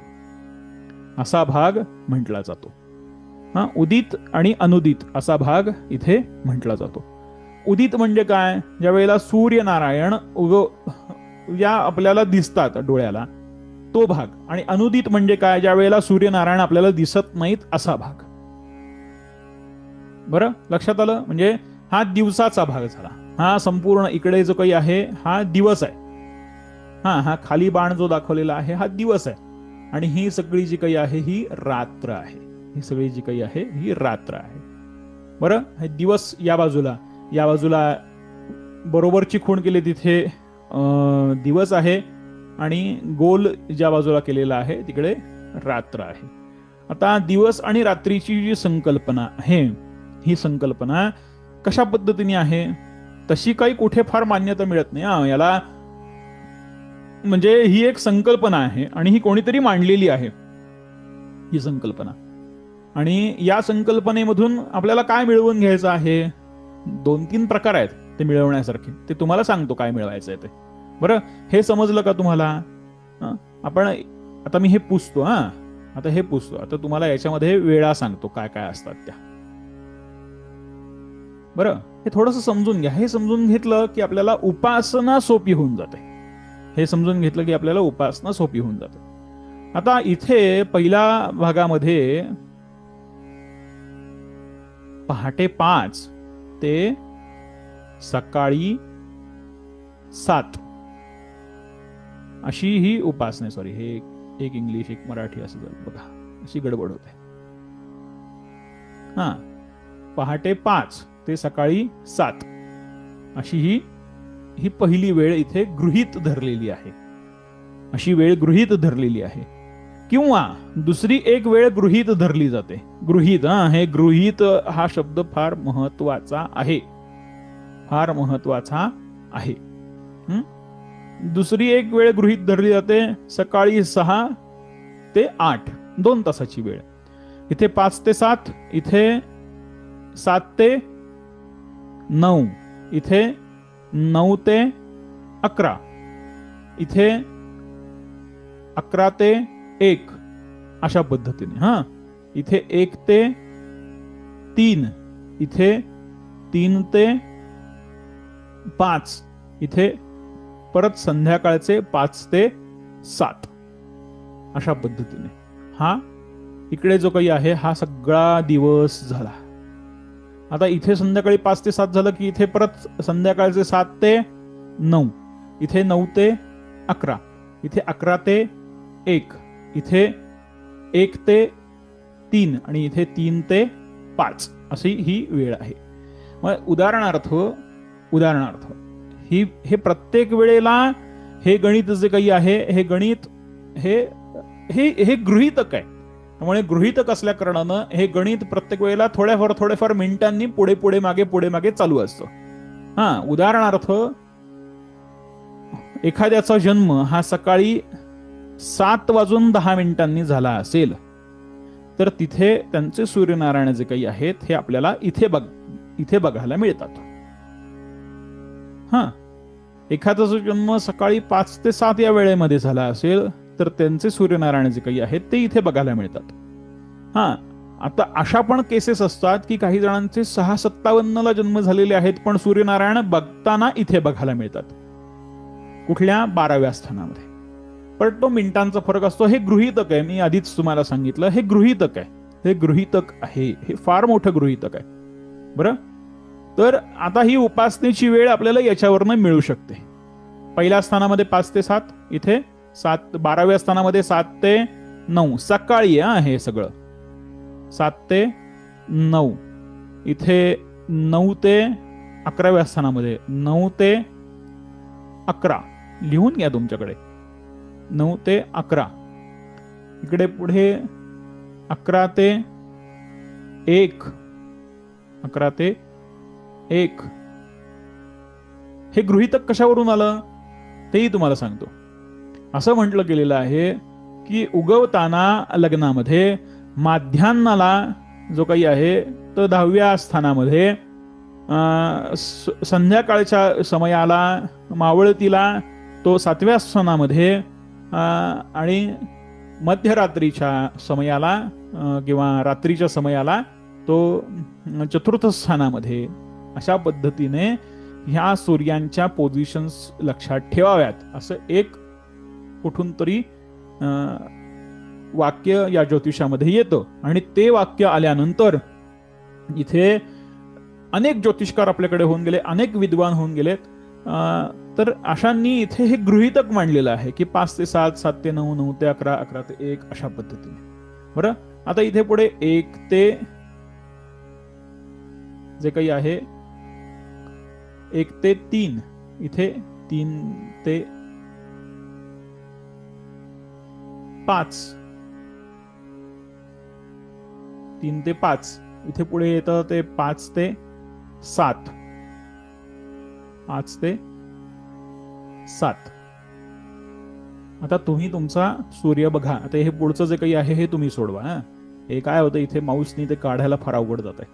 उदित आणि अनुदित असा भाग इथे म्हटला जातो. उदित म्हणजे काय? ज्या वेळेला सूर्यनारायण या आपल्याला दिसतात डोळ्याला तो भाग. आणि अनुदित म्हणजे काय? ज्या वेळेला सूर्यनारायण आपल्याला दिसत नाहीत असा भाग. बरं, लक्षात आलं? म्हणजे हा दिवसाचा भाग झाला. हा संपूर्ण इकडे जो काही आहे हा दिवस आहे. हा खाली बाण जो दाखवलेला आहे हा दिवस आहे. आणि ही सगळी जी काही आहे ही रात्र आहे. बरं, हे दिवस या बाजूला बरोबरची खूण केली तिथे दिवस आहे आणि गोल ज्या बाजूला केलेला आहे तिकडे रात्र आहे. आता दिवस आणि रात्रीची जी संकल्पना आहे ही संकल्पना कशा पद्धतीने आहे तशी काही कुठे फार मान्यता मिळत नाही याला. म्हणजे ही एक संकल्पना आहे आणि ही कोणीतरी मांडलेली आहे ही संकल्पना. आणि या संकल्पनेमधून आपल्याला काय मिळवून घ्यायचं आहे, 2-3 प्रकार आहेत ते मिळवण्यासारखे. ते तुम्हाला सांगतो काय मिळवायचं आहे ते. बरं, हे समजलं का तुम्हाला? आपण आता मी हे पुसतो. आता हे पुसतो. आता तुम्हाला याच्यामध्ये वेळा सांगतो काय काय असतात त्या. बरं, हे थोडंसं समजून घ्या. हे समजून घेतलं की आपल्याला उपासना सोपी होऊन जाते. हे समजून घेतलं की आपल्याला उपासना सोपी होऊन जाते. आता इथे पहिल्या भागामध्ये पहाटे 5 ते सकाळी 7 अशी ही उपासना. सॉरी, हे एक इंग्लिश एक मराठी असं झालं बघा, अशी गडबड होते. पहाटे 5 ते सकाळी 7 अशी ही पहिली वेळ इथे गृहीत धरलेली आहे. अशी वेळ गृहीत धरलेली आहे. किंवा दुसरी एक वेळ गृहीत धरली जाते. गृहीत, हे गृहीत हा शब्द फार महत्वाचा आहे. फार महत्वाचा आहे. दुसरी एक वेळ गृहीत धरली जाते सकाळी 6 ते 8, 2 तासाची वेळ. इथे 5 ते 7, इथे 7 ते 9, इथे 9 ते 11, इथे 11 ते 1 अशा पद्धतीने. इथे 1 ते 3, इथे 3 ते 5, इथे परत संध्याकाळचे 5 ते 7 अशा पद्धतीने. इकडे जो काही आहे हा सगळा दिवस झाला. आता इथे संध्याकाळी 5 ते 7 झालं की इथे परत संध्याकाळचे 7 ते 9, इथे 9 ते 11, इथे 11 ते 1, इथे 1 ते 3 आणि इथे 3 ते 5 अशी ही वेळ आहे. मग उदाहरणार्थ हे प्रत्येक वेळेला हे गणित जे काही आहे हे गणित हे गृहीतक आहे. त्यामुळे गृहीतक असल्या कारणानं हे गणित प्रत्येक वेळेला थोड्याफार मिनिटांनी पुढे मागे चालू असतं. उदाहरणार्थ एखाद्याचा जन्म हा सकाळी 7:10 झाला असेल तर तिथे त्यांचे सूर्यनारायण जे काही आहेत हे आपल्याला इथे बघायला मिळतात. एखाद्याचा जन्म सकाळी 5 ते 7 या वेळेमध्ये झाला असेल तर त्यांचे सूर्यनारायण जे काही आहेत ते इथे बघायला मिळतात. आता अशा पण केसेस असतात की काही जणांचे 6:57 जन्म झालेले आहेत पण सूर्यनारायण बघताना इथे बघायला मिळतात. कुठल्या? 12व्या स्थानामध्ये. पण तो मिनिटांचा फरक असतो. हे गृहीतक आहे. मी आधीच तुम्हाला सांगितलं हे गृहीतक आहे. हे गृहीतक आहे. हे फार मोठं गृहीतक आहे. बरं, तर आता ही उपासनेची वेळ आपल्याला याच्यावरनं मिळू शकते. पहिल्या स्थानामध्ये 5 ते 7, इथे 12व्या स्थानामध्ये 7 ते 9 सकाळी हे सगळं 7 ते 9, इथे 9 ते 11व्या स्थानामध्ये 9 ते 11 लिहून घ्या तुमच्याकडे. 9 ते 11, इकडे पुढे 11 ते 1, 11 ते 1. हे गृहीतक कशावरून आलं तेही तुम्हाला सांगतो. असं म्हटलं गेलेलं आहे की उगवताना लग्नामध्ये माध्यान्नाला जो काही आहे तो 10व्या स्थानामध्ये, संध्याकाळच्या समयाला मावळतीला तो 7व्या स्थानामध्ये, आणि मध्यरात्रीच्या समयाला किंवा रात्रीच्या समयाला तो 4थ्या स्थानामध्ये. अशा पद्धतीने ह्या सूर्यांच्या पोझिशन्स लक्षात ठेवाव्यात असं एक कुठून तरी वाक्य या ज्योतिषामध्ये येतं. आणि ते वाक्य आल्यानंतर इथे अनेक ज्योतिषकार आपल्याकडे होऊन गेले, अनेक विद्वान होऊन गेलेत. तर अशांनी इथे हे गृहीतक मांडलेलं आहे की 5 ते 7, 7 ते 9, 9 ते 11, 11 ते 1 अशा पद्धतीने. बरं, आता इथे पुढे 1 ते जे काही आहे 1 ते 3, इथे 3 ते 5, 3 ते 5, इथे पुढे येतं ते 5 ते 7, 5 ते 7. आता तुम्ही तुमचा सूर्य बघा. आता हे पुढचं जे काही आहे हे तुम्ही सोडवा. हे काय होतं, इथे माऊसनी ते काढायला फार अवघड जात आहे.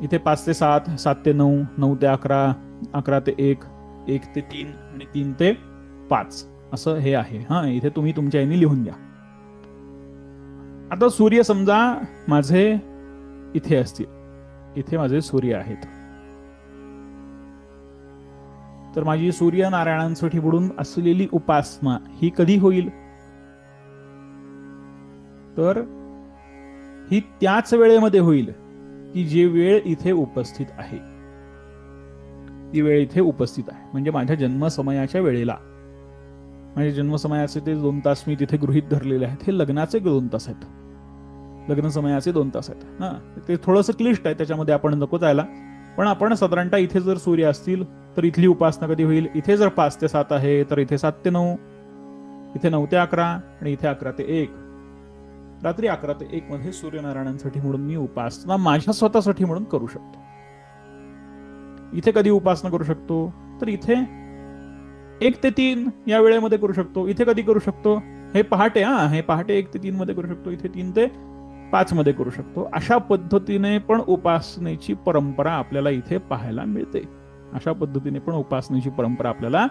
इथे 5 ते 7, 7 ते 9, 9 ते 11, 11 ते 1, 1 ते 3 आणि 3 ते 5 असं हे आहे. इथे तुम्ही तुमच्या याने लिहून द्या. आता सूर्य समजा माझे इथे असतील, इथे माझे सूर्य आहेत, तर माझी सूर्यनारायणांसाठी बुडून असलेली उपासना ही कधी होईल? तर ही त्याच वेळेमध्ये होईल की जी वेळ इथे उपस्थित आहे. ती वेळ इथे उपस्थित आहे म्हणजे माझ्या जन्मसमयाच्या वेळेला. माझ्या जन्मसमयाचे ते 2 तास मी तिथे गृहीत धरलेले आहेत. हे लग्नाचे 2 तास आहेत, लग्न समयाचे 2 तास आहेत. ते थोडंसं क्लिष्ट आहे, त्याच्यामध्ये आपण नको जायला. पण आपण साधारणतः इथे जर सूर्य असतील तर इथली उपासना कधी होईल? इथे जर 5 ते 7 आहे तर इथे 7 ते 9, इथे 9 ते 11 आणि इथे 11 ते 1. रात्री 11 ते 1 मध्ये सूर्यनारायणांसाठी म्हणून मी उपासना माझ्या स्वतःसाठी म्हणून करू शकतो. इथे कधी उपासना करू शकतो? तर इथे 1 ते 3 या वेळेमध्ये करू शकतो. इथे कधी करू शकतो? हे पहाटे, हे पहाटे 1 ते 3 मध्ये करू शकतो. इथे 3 ते 5 मध्ये करू शकतो. अशा पद्धतीने पण उपासनेची परंपरा आपल्याला इथे पाहायला मिळते. अशा पद्धतीने पण उपासनेची परंपरा आपल्याला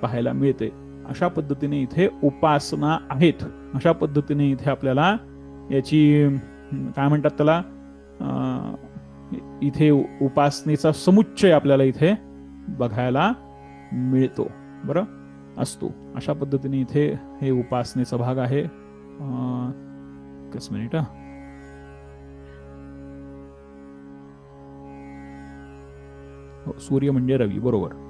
पाहायला मिळते. अशा पद्धतीने इथे उपासना आहेत. अशा पद्धतीने इथे आपल्याला याची काय म्हणतात त्याला, इथे उपासनेचा समुच्चय आपल्याला इथे बघायला मिळतो. बरं असतो. अशा पद्धतीने इथे हे उपासनेचा भाग आहे. एकच मिनिट. सूर्य म्हणजे रवी, बरोबर.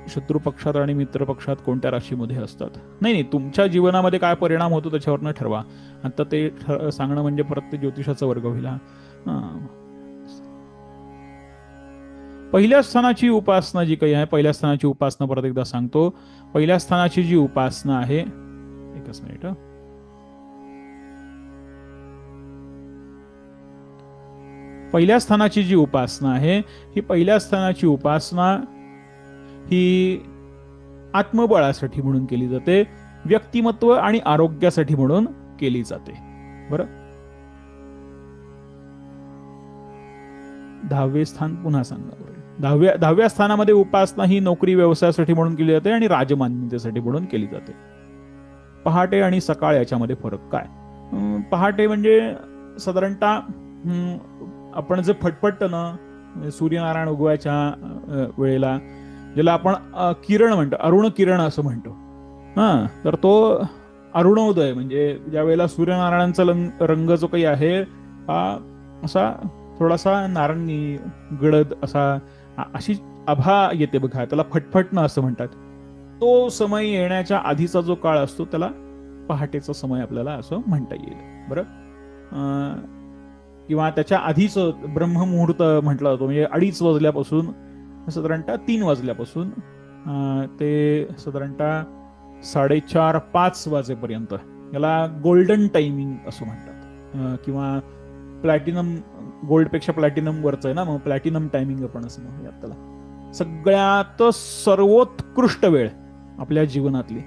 शत्रू पक्षात आणि मित्र पक्षात कोणत्या राशीमध्ये असतात? नाही, तुमच्या जीवनामध्ये काय परिणाम होतो त्याच्यावरनं ठरवा. आता ते सांगणं म्हणजे परत ते ज्योतिषाचा वर्ग होईल. पहिल्या स्थानाची उपासना जी काही आहे, पहिल्या स्थानाची उपासना परत एकदा सांगतो. पहिल्या स्थानाची जी उपासना आहे, एकच मिनिट. पहिल्या स्थानाची जी उपासना आहे, ही पहिल्या स्थानाची उपासना ही आत्मबळासाठी म्हणून केली जाते, व्यक्तिमत्व आणि आरोग्यासाठी म्हणून केली जाते. बरं, 10वे स्थान पुन्हा सांगा. 10व्या स्थानामध्ये उपासना ही नोकरी व्यवसायासाठी म्हणून केली जाते आणि राजमान्यतेसाठी म्हणून केली जाते. पहाटे आणि सकाळ याच्यामध्ये फरक काय? पहाटे म्हणजे साधारणतः आपण जे फटफटतं ना सूर्यनारायण उगवायच्या वेळेला, ज्याला आपण किरण म्हणतो, अरुण किरण असं म्हणतो. तर तो अरुणोदय म्हणजे ज्या वेळेला सूर्यनारायणांचा रंग जो काही आहे हा असा थोडासा नारंगी गडद अशी आभा येते बघा, त्याला फटफटणं असं म्हणतात. तो समय येण्याच्या आधीचा जो काळ असतो त्याला पहाटेचा समय आपल्याला असं म्हणता येईल. बरं, किंवा त्याच्या आधीच ब्रह्ममुहूर्त म्हटलं जातो, म्हणजे 2:30 वाजल्यापासून साधारणतः 3 वाजल्यापासून ते साधारणतः 4:30-5 वाजेपर्यंत याला गोल्डन टायमिंग असं म्हणतात. किंवा प्लॅटिनम, गोल्डपेक्षा प्लॅटिनम वरच आहे ना, मग प्लॅटिनम टायमिंग आपण असं म्हणूयात त्याला. सगळ्यात सर्वोत्कृष्ट वेळ आपल्या जीवनातली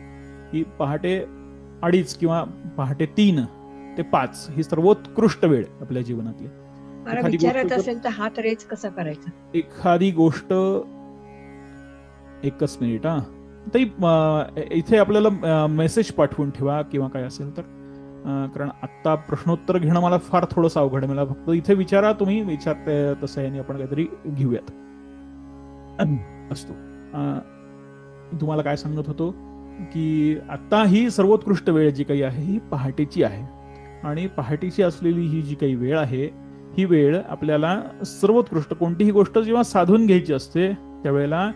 ही पहाटे 2:30 किंवा पहाटे 3 ते 5 ही सर्वोत्कृष्ट वेळ आपल्या जीवनातली. मला विचारायचं असेल तर हात रेच कसा करायचा? एखादी गोष्ट, एकच मिनिट. इथे आपल्याला मेसेज पाठवून ठेवा किंवा काय असेल तर, कारण आता प्रश्नोत्तर घेणं मला फार थोडंसं अवघड आहे. मला फक्त इथे विचारा, तुम्ही विचारते तसं याने आपण काहीतरी घेऊयात. असतो. तुम्हाला काय सांगत होतो की आता ही सर्वोत्कृष्ट वेळ जी काही आहे ही पहाटेची आहे, आणि पहाटेची असलेली ही जी काही वेळ आहे ही वेळ आपल्याला सर्वोत्कृष्ट कोणतीही गोष्ट जेव्हा साधून घ्यायची असते त्यावेळेला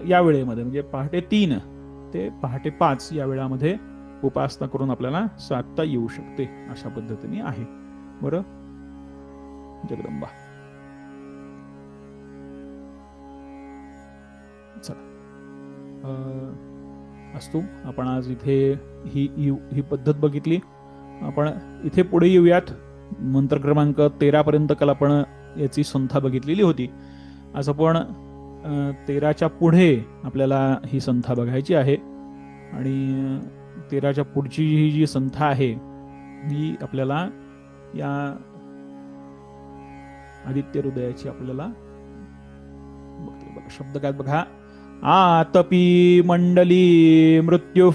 या वेळेमध्ये म्हणजे पहाटे 3 ते पहाटे 5 या वेळामध्ये उपासना करून आपल्याला साधता येऊ शकते. अशा पद्धतीने आहे. बरं, जगदंबा. चला, असतो. आपण आज इथे ही पद्धत बघितली. आपण इथे पुढे येऊयात. मंत्र क्रमांक 13 पर्यंत काल आपण याची संथा बघितलेली होती. आज आपण 13च्या पुढे आपल्याला ही संथा बघायची आहे आणि 13च्या पुढची ही जी संथा आहे ही आपल्याला या आदित्य हृदयाची आपल्याला बघा. शब्द काय बघा. आतपी मंडली मृत्यु,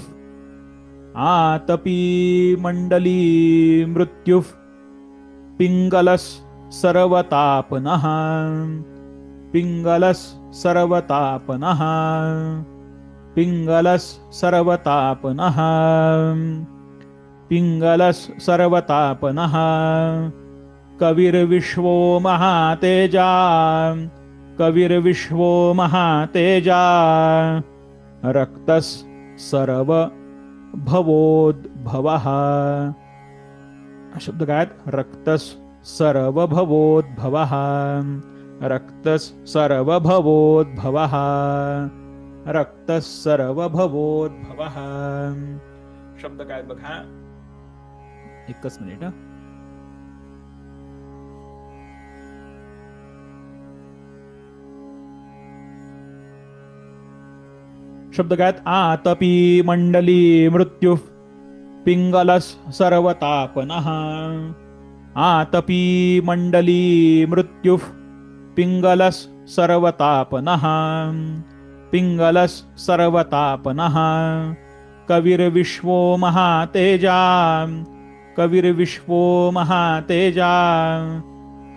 आतपी मंडली मृत्यु, पिंगलस सर्वतापनः, पिंगलस सर्वतापनः, पिंगलस सर्वतापनः, पिंगलस सर्वतापनः, कविर्विश्वो महातेजा, कविर्विश्वो महातेजा, रक्तस सर्व भवोद्भवः. शब्द काय? रक्तस सर्वभवोद्भवः, रक्तस सर्वभवोद्भवः, रक्तस सर्वभवोद्भवः. शब्द काय बघा. एकच मिनिट. शब्द काय? आतपी मंडली मृत्यु, पिंगलस सर्वतापनः, आतपी मंडली मृत्यु, पिंगलस सर्वतापनः, पिंगलस सर्वतापनः, कविर्विश्वो महातेजा, कविर्विश्वो महातेजा,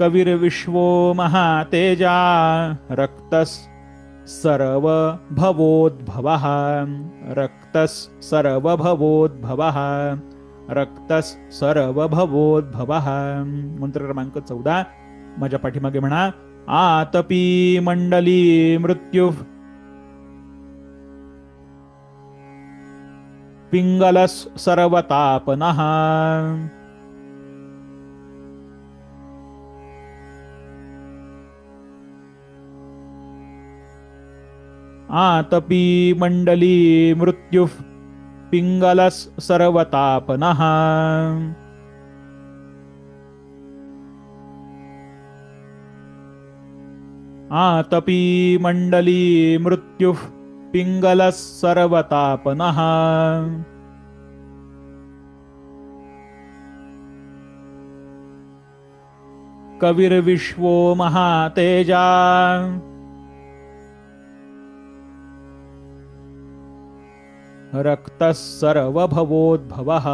कविर्विश्वो महातेजा, रक्तस सर्वभवोद्भवः, रक्तस सर्वभवोद्भवः, रक्तस सर्वभवोद्भवः. मंत्र क्रमांक 14 माझ्या पाठीमागे म्हणा. आतपी मंडली मृत्यु, पिंगलस सर्वतापनः, आतपी मंडली मृत्यु, पिंगलस सर्वतापनः, आतपी मंडली मृत्यु, पिंगलस सर्वतापनः, कविर्विश्वो महातेजा, रक्तस सर्वभवोद्भवः,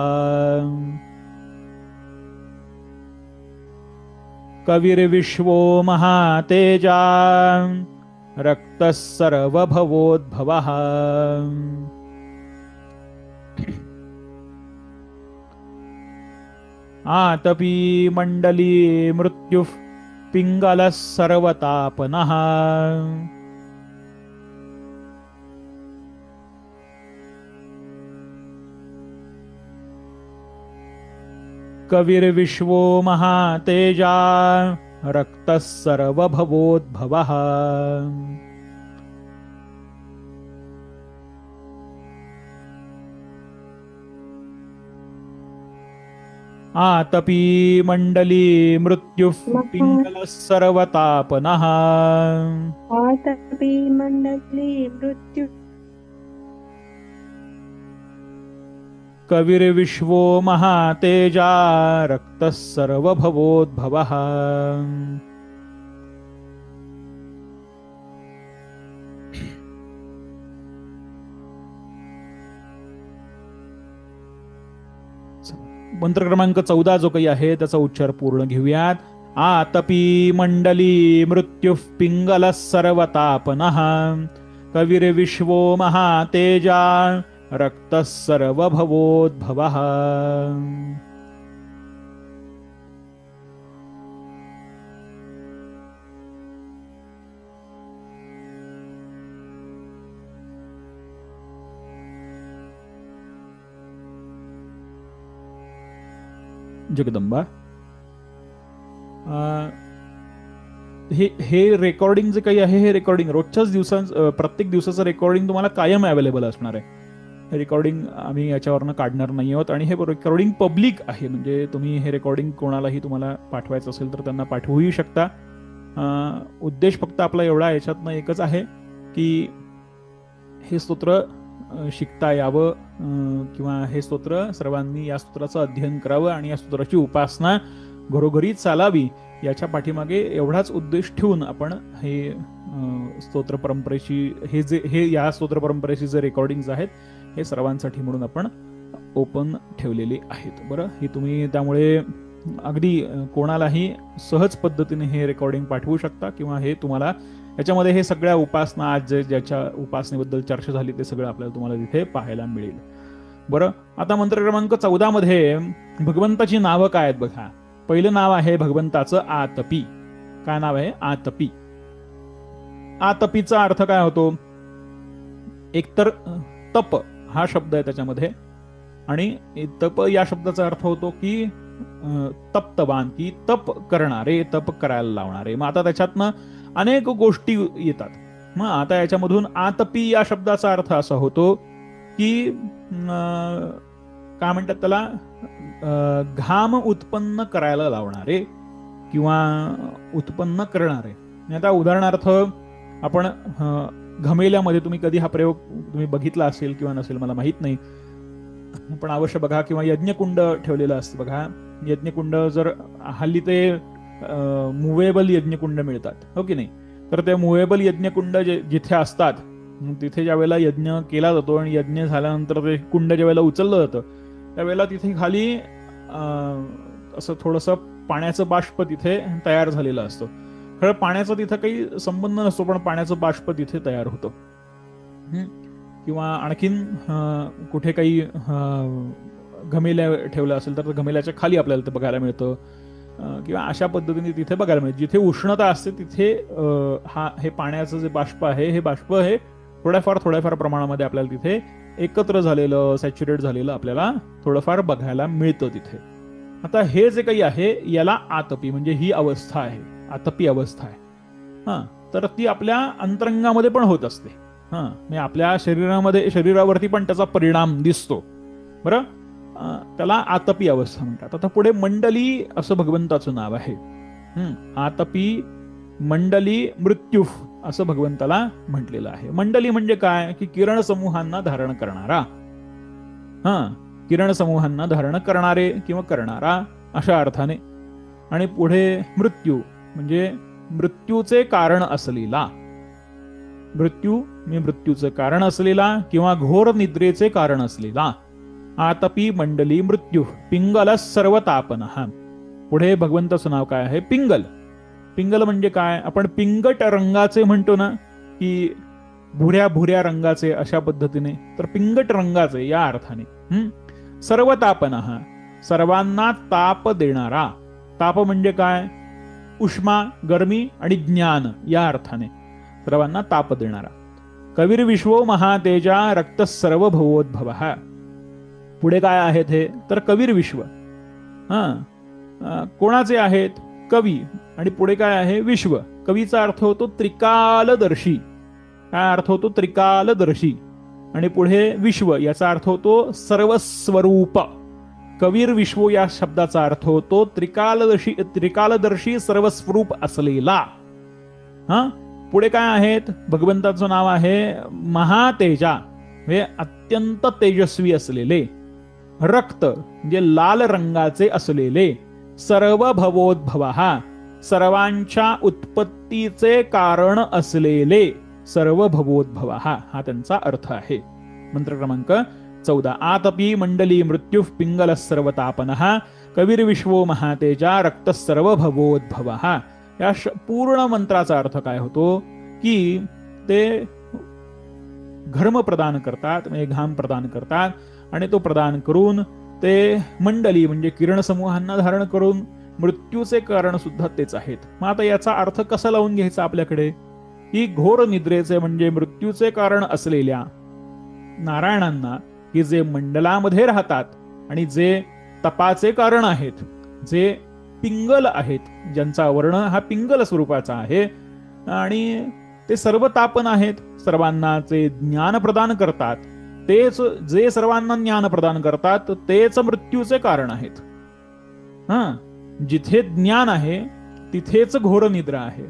कविर्विश्वो महातेजा, रक्तस सर्वभवोद्भवः. आतपी मंडली मृत्यु, पिंगलस सर्वतापनः, कविर्विश्वो महातेजा, रक्तस सर्वभवोद्भवः. आतपी मंडली मृत्यु, पिंगलस सर्वतापनः, आतपी मंडली मृत्यु, कविर्विश्वो महातेजा, रक्तस सर्वभवोद्भवः. मंत्र क्रमांक 14 जो काही आहे त्याचा उच्चार पूर्ण घेऊयात. आतपी मंडली मृत्यु, पिंगलस सर्वतापनः, कविर्विश्वो महातेजा, रक्तस सर्वभवोद्भवः. जगदंबा. हे रेकॉर्डिंग जे काही आहे हे रेकॉर्डिंग रोजच्याच प्रत्येक दिवसाचं रेकॉर्डिंग तुम्हाला कायम अवेलेबल असणार आहे. रेकॉर्डिंग आम्ही याच्यावरनं काढणार नाही आहोत आणि हे रेकॉर्डिंग पब्लिक आहे, म्हणजे तुम्ही हे रेकॉर्डिंग कोणालाही तुम्हाला पाठवायचं असेल तर त्यांना पाठवूही शकता. उद्देश फक्त आपला एवढा याच्यातनं एकच आहे की हे स्तोत्र शिकता यावं किंवा हे स्तोत्र सर्वांनी या स्तोत्राचं अध्ययन करावं आणि या स्तोत्राची उपासना घरोघरी चालावी, याच्या पाठीमागे एवढाच उद्देश ठेवून आपण हे स्तोत्र परंपरेची हे या स्तोत्र परंपरेची जे रेकॉर्डिंग्स आहेत हे सर्वांसाठी म्हणून आपण ओपन ठेवलेले आहेत. बरं, हे तुम्ही त्यामुळे अगदी कोणालाही सहज पद्धतीने हे रेकॉर्डिंग पाठवू शकता किंवा हे तुम्हाला याच्यामध्ये हे सगळ्या उपासना आज ज्याच्या उपासनेबद्दल चर्चा झाली ते सगळं आपल्याला तुम्हाला तिथे पाहायला मिळेल. बरं, आता मंत्र क्रमांक 14 मध्ये भगवंताची नावं काय आहेत बघा. पहिलं नाव आहे भगवंताचं आतपी. काय नाव आहे? आतपी. आतपीचा अर्थ काय होतो? एकतर तप हा शब्द आहे त्याच्यामध्ये, आणि तप या शब्दाचा अर्थ होतो की तप्तवान, की तप करणारे, तप करायला लावणारे. मग आता त्याच्यातनं अनेक गोष्टी येतात. मग आता याच्यामधून आतपी या शब्दाचा अर्थ असा होतो की काय म्हणतात त्याला, घाम उत्पन्न करायला लावणारे किंवा उत्पन्न करणारे. आता उदाहरणार्थ आपण घमेल्यामध्ये, तुम्ही कधी हा प्रयोग तुम्ही बघितला असेल किंवा नसेल मला माहित नाही, पण अवश्य बघा, किंवा यज्ञकुंड ठेवलेलं असतं बघा. यज्ञकुंड जर हल्ली ते मुव्हेबल यज्ञकुंड मिळतात, हो की नाही, तर ते मुव्हेबल यज्ञकुंड जिथे असतात तिथे ज्या वेळेला यज्ञ केला जातो आणि यज्ञ झाल्यानंतर ते कुंड ज्या वेळेला उचललं जातं त्यावेळेला तिथे खाली असं थोडंसं पाण्याचं बाष्प तिथे तयार झालेलं असतं. खरं पाण्याचा तिथं काही संबंध नसतो, पण पाण्याचं बाष्प तिथे तयार होतं. किंवा आणखीन कुठे काही घमेल्या ठेवल्या असेल तर घमेल्याच्या खाली आपल्याला ते बघायला मिळतं, किंवा अशा पद्धतीने तिथे बघायला मिळतं. जिथे उष्णता असते तिथे हे पाण्याचं जे बाष्प आहे हे बाष्प हे थोड्याफार प्रमाणामध्ये आपल्याला तिथे एकत्र झालेलं, सॅच्युरेट झालेलं आपल्याला थोडंफार बघायला मिळतं तिथे. आता हे जे काही आहे याला आतपी म्हणजे ही अवस्था आहे, आतपी अवस्था आहे. तर ती आपल्या अंतरंगामध्ये पण होत असते. म्हणजे आपल्या शरीरावरती पण त्याचा परिणाम दिसतो. बरं, त्याला आतपी अवस्था म्हणतात. आता पुढे मंडली असं भगवंताचं नाव आहे. आतपी मंडली मृत्यू असं भगवंताला म्हटलेलं आहे. मंडली म्हणजे काय, की किरण समूहांना धारण करणारा, किरण समूहांना धारण करणारे किंवा करणारा अशा अर्थाने. आणि पुढे मृत्यू म्हणजे मृत्यूचे कारण असलेला, मृत्यूचे कारण असलेला किंवा घोर निद्रेचे कारण असलेला. आतपी मंडली मृत्यू पिंगल सर्वतापनः. पुढे भगवंताचं नाव काय आहे? पिंगल. पिंगल म्हणजे काय? आपण पिंगट रंगाचे म्हणतो ना, की भुऱ्या भुऱ्या रंगाचे अशा पद्धतीने, तर पिंगट रंगाचे या अर्थाने. सर्वतापनः सर्वांना ताप देणारा. ताप म्हणजे काय? उष्मा, गरमी आणि ज्ञान या अर्थाने सर्वांना ताप देणारा. कवीर विश्वो महातेजा रक्त सर्व भवोद्भवः. पुढे काय आहेत हे? तर कवीर विश्व. कोणाचे आहेत? कवी. आणि पुढे काय आहे? विश्व. कवीचा अर्थ होतो त्रिकालदर्शी. काय अर्थ होतो? त्रिकालदर्शी. आणि पुढे विश्व याचा अर्थ होतो सर्वस्वरूप. कवीर विश्व या शब्दाचा अर्थ होतो त्रिकालदर्शी सर्वस्वरूप असलेला. पुढे काय आहेत? भगवंताचं नाव आहे महातेजा, हे अत्यंत तेजस्वी असलेले. रक्त म्हणजे लाल रंगाचे असलेले. सर्व भवोद्भवः सर्वांच्या उत्पत्तीचे कारण असलेले. सर्व भवोद्भवः हा त्यांचा अर्थ आहे. मंत्र क्रमांक 14. आतपी मंडली मृत्यू पिंगल सर्वतापनः कवीर विश्वो महातेजा रक्त सर्व भवोद्भवः. या पूर्ण मंत्राचा अर्थ काय होतो? की ते घर्म प्रदान करतात, म्हणजे घाम प्रदान करतात, आणि तो प्रदान करून ते मंडली म्हणजे किरण समूहांना धारण करून मृत्यूचे कारण सुद्धा तेच आहेत. मग आता याचा अर्थ कसा लावून घ्यायचा आपल्याकडे? की घोर निद्रेचे म्हणजे मृत्यूचे कारण असलेल्या नारायणांना, की जे मंडलामध्ये राहतात आणि जे तपाचे कारण आहेत, जे पिंगल आहेत, ज्यांचा वर्ण हा पिंगल स्वरूपाचा आहे, आणि ते सर्व तापन आहेत, सर्वांना जे ज्ञान प्रदान करतात, तेच जे सर्वांना ज्ञान प्रदान करतात तेच मृत्यूचे कारण आहेत. जिथे ज्ञान आहे तिथेच घोर निद्रा आहे,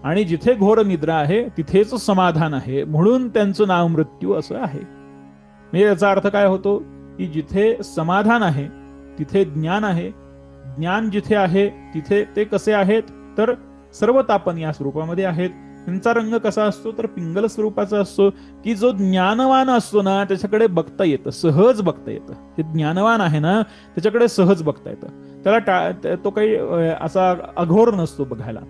आणि जिथे घोर निद्रा आहे तिथेच समाधान आहे, म्हणून त्यांचं नाव मृत्यू असं आहे. म्हणजे याचा अर्थ काय होतो की जिथे समाधान आहे तिथे ज्ञान आहे, ज्ञान जिथे आहे तिथे ते कसे आहेत तर सर्व तापन या स्वरूपामध्ये आहेत. त्यांचा रंग कसा असतो तर पिंगल स्वरूपाचा असतो, की जो ज्ञानवान असतो ना त्याच्याकडे बघता येतं, सहज बघता येतं. जे ज्ञानवान आहे ना त्याच्याकडे सहज बघता येतं, त्याला तो काही असा अघोर नसतो बघायला.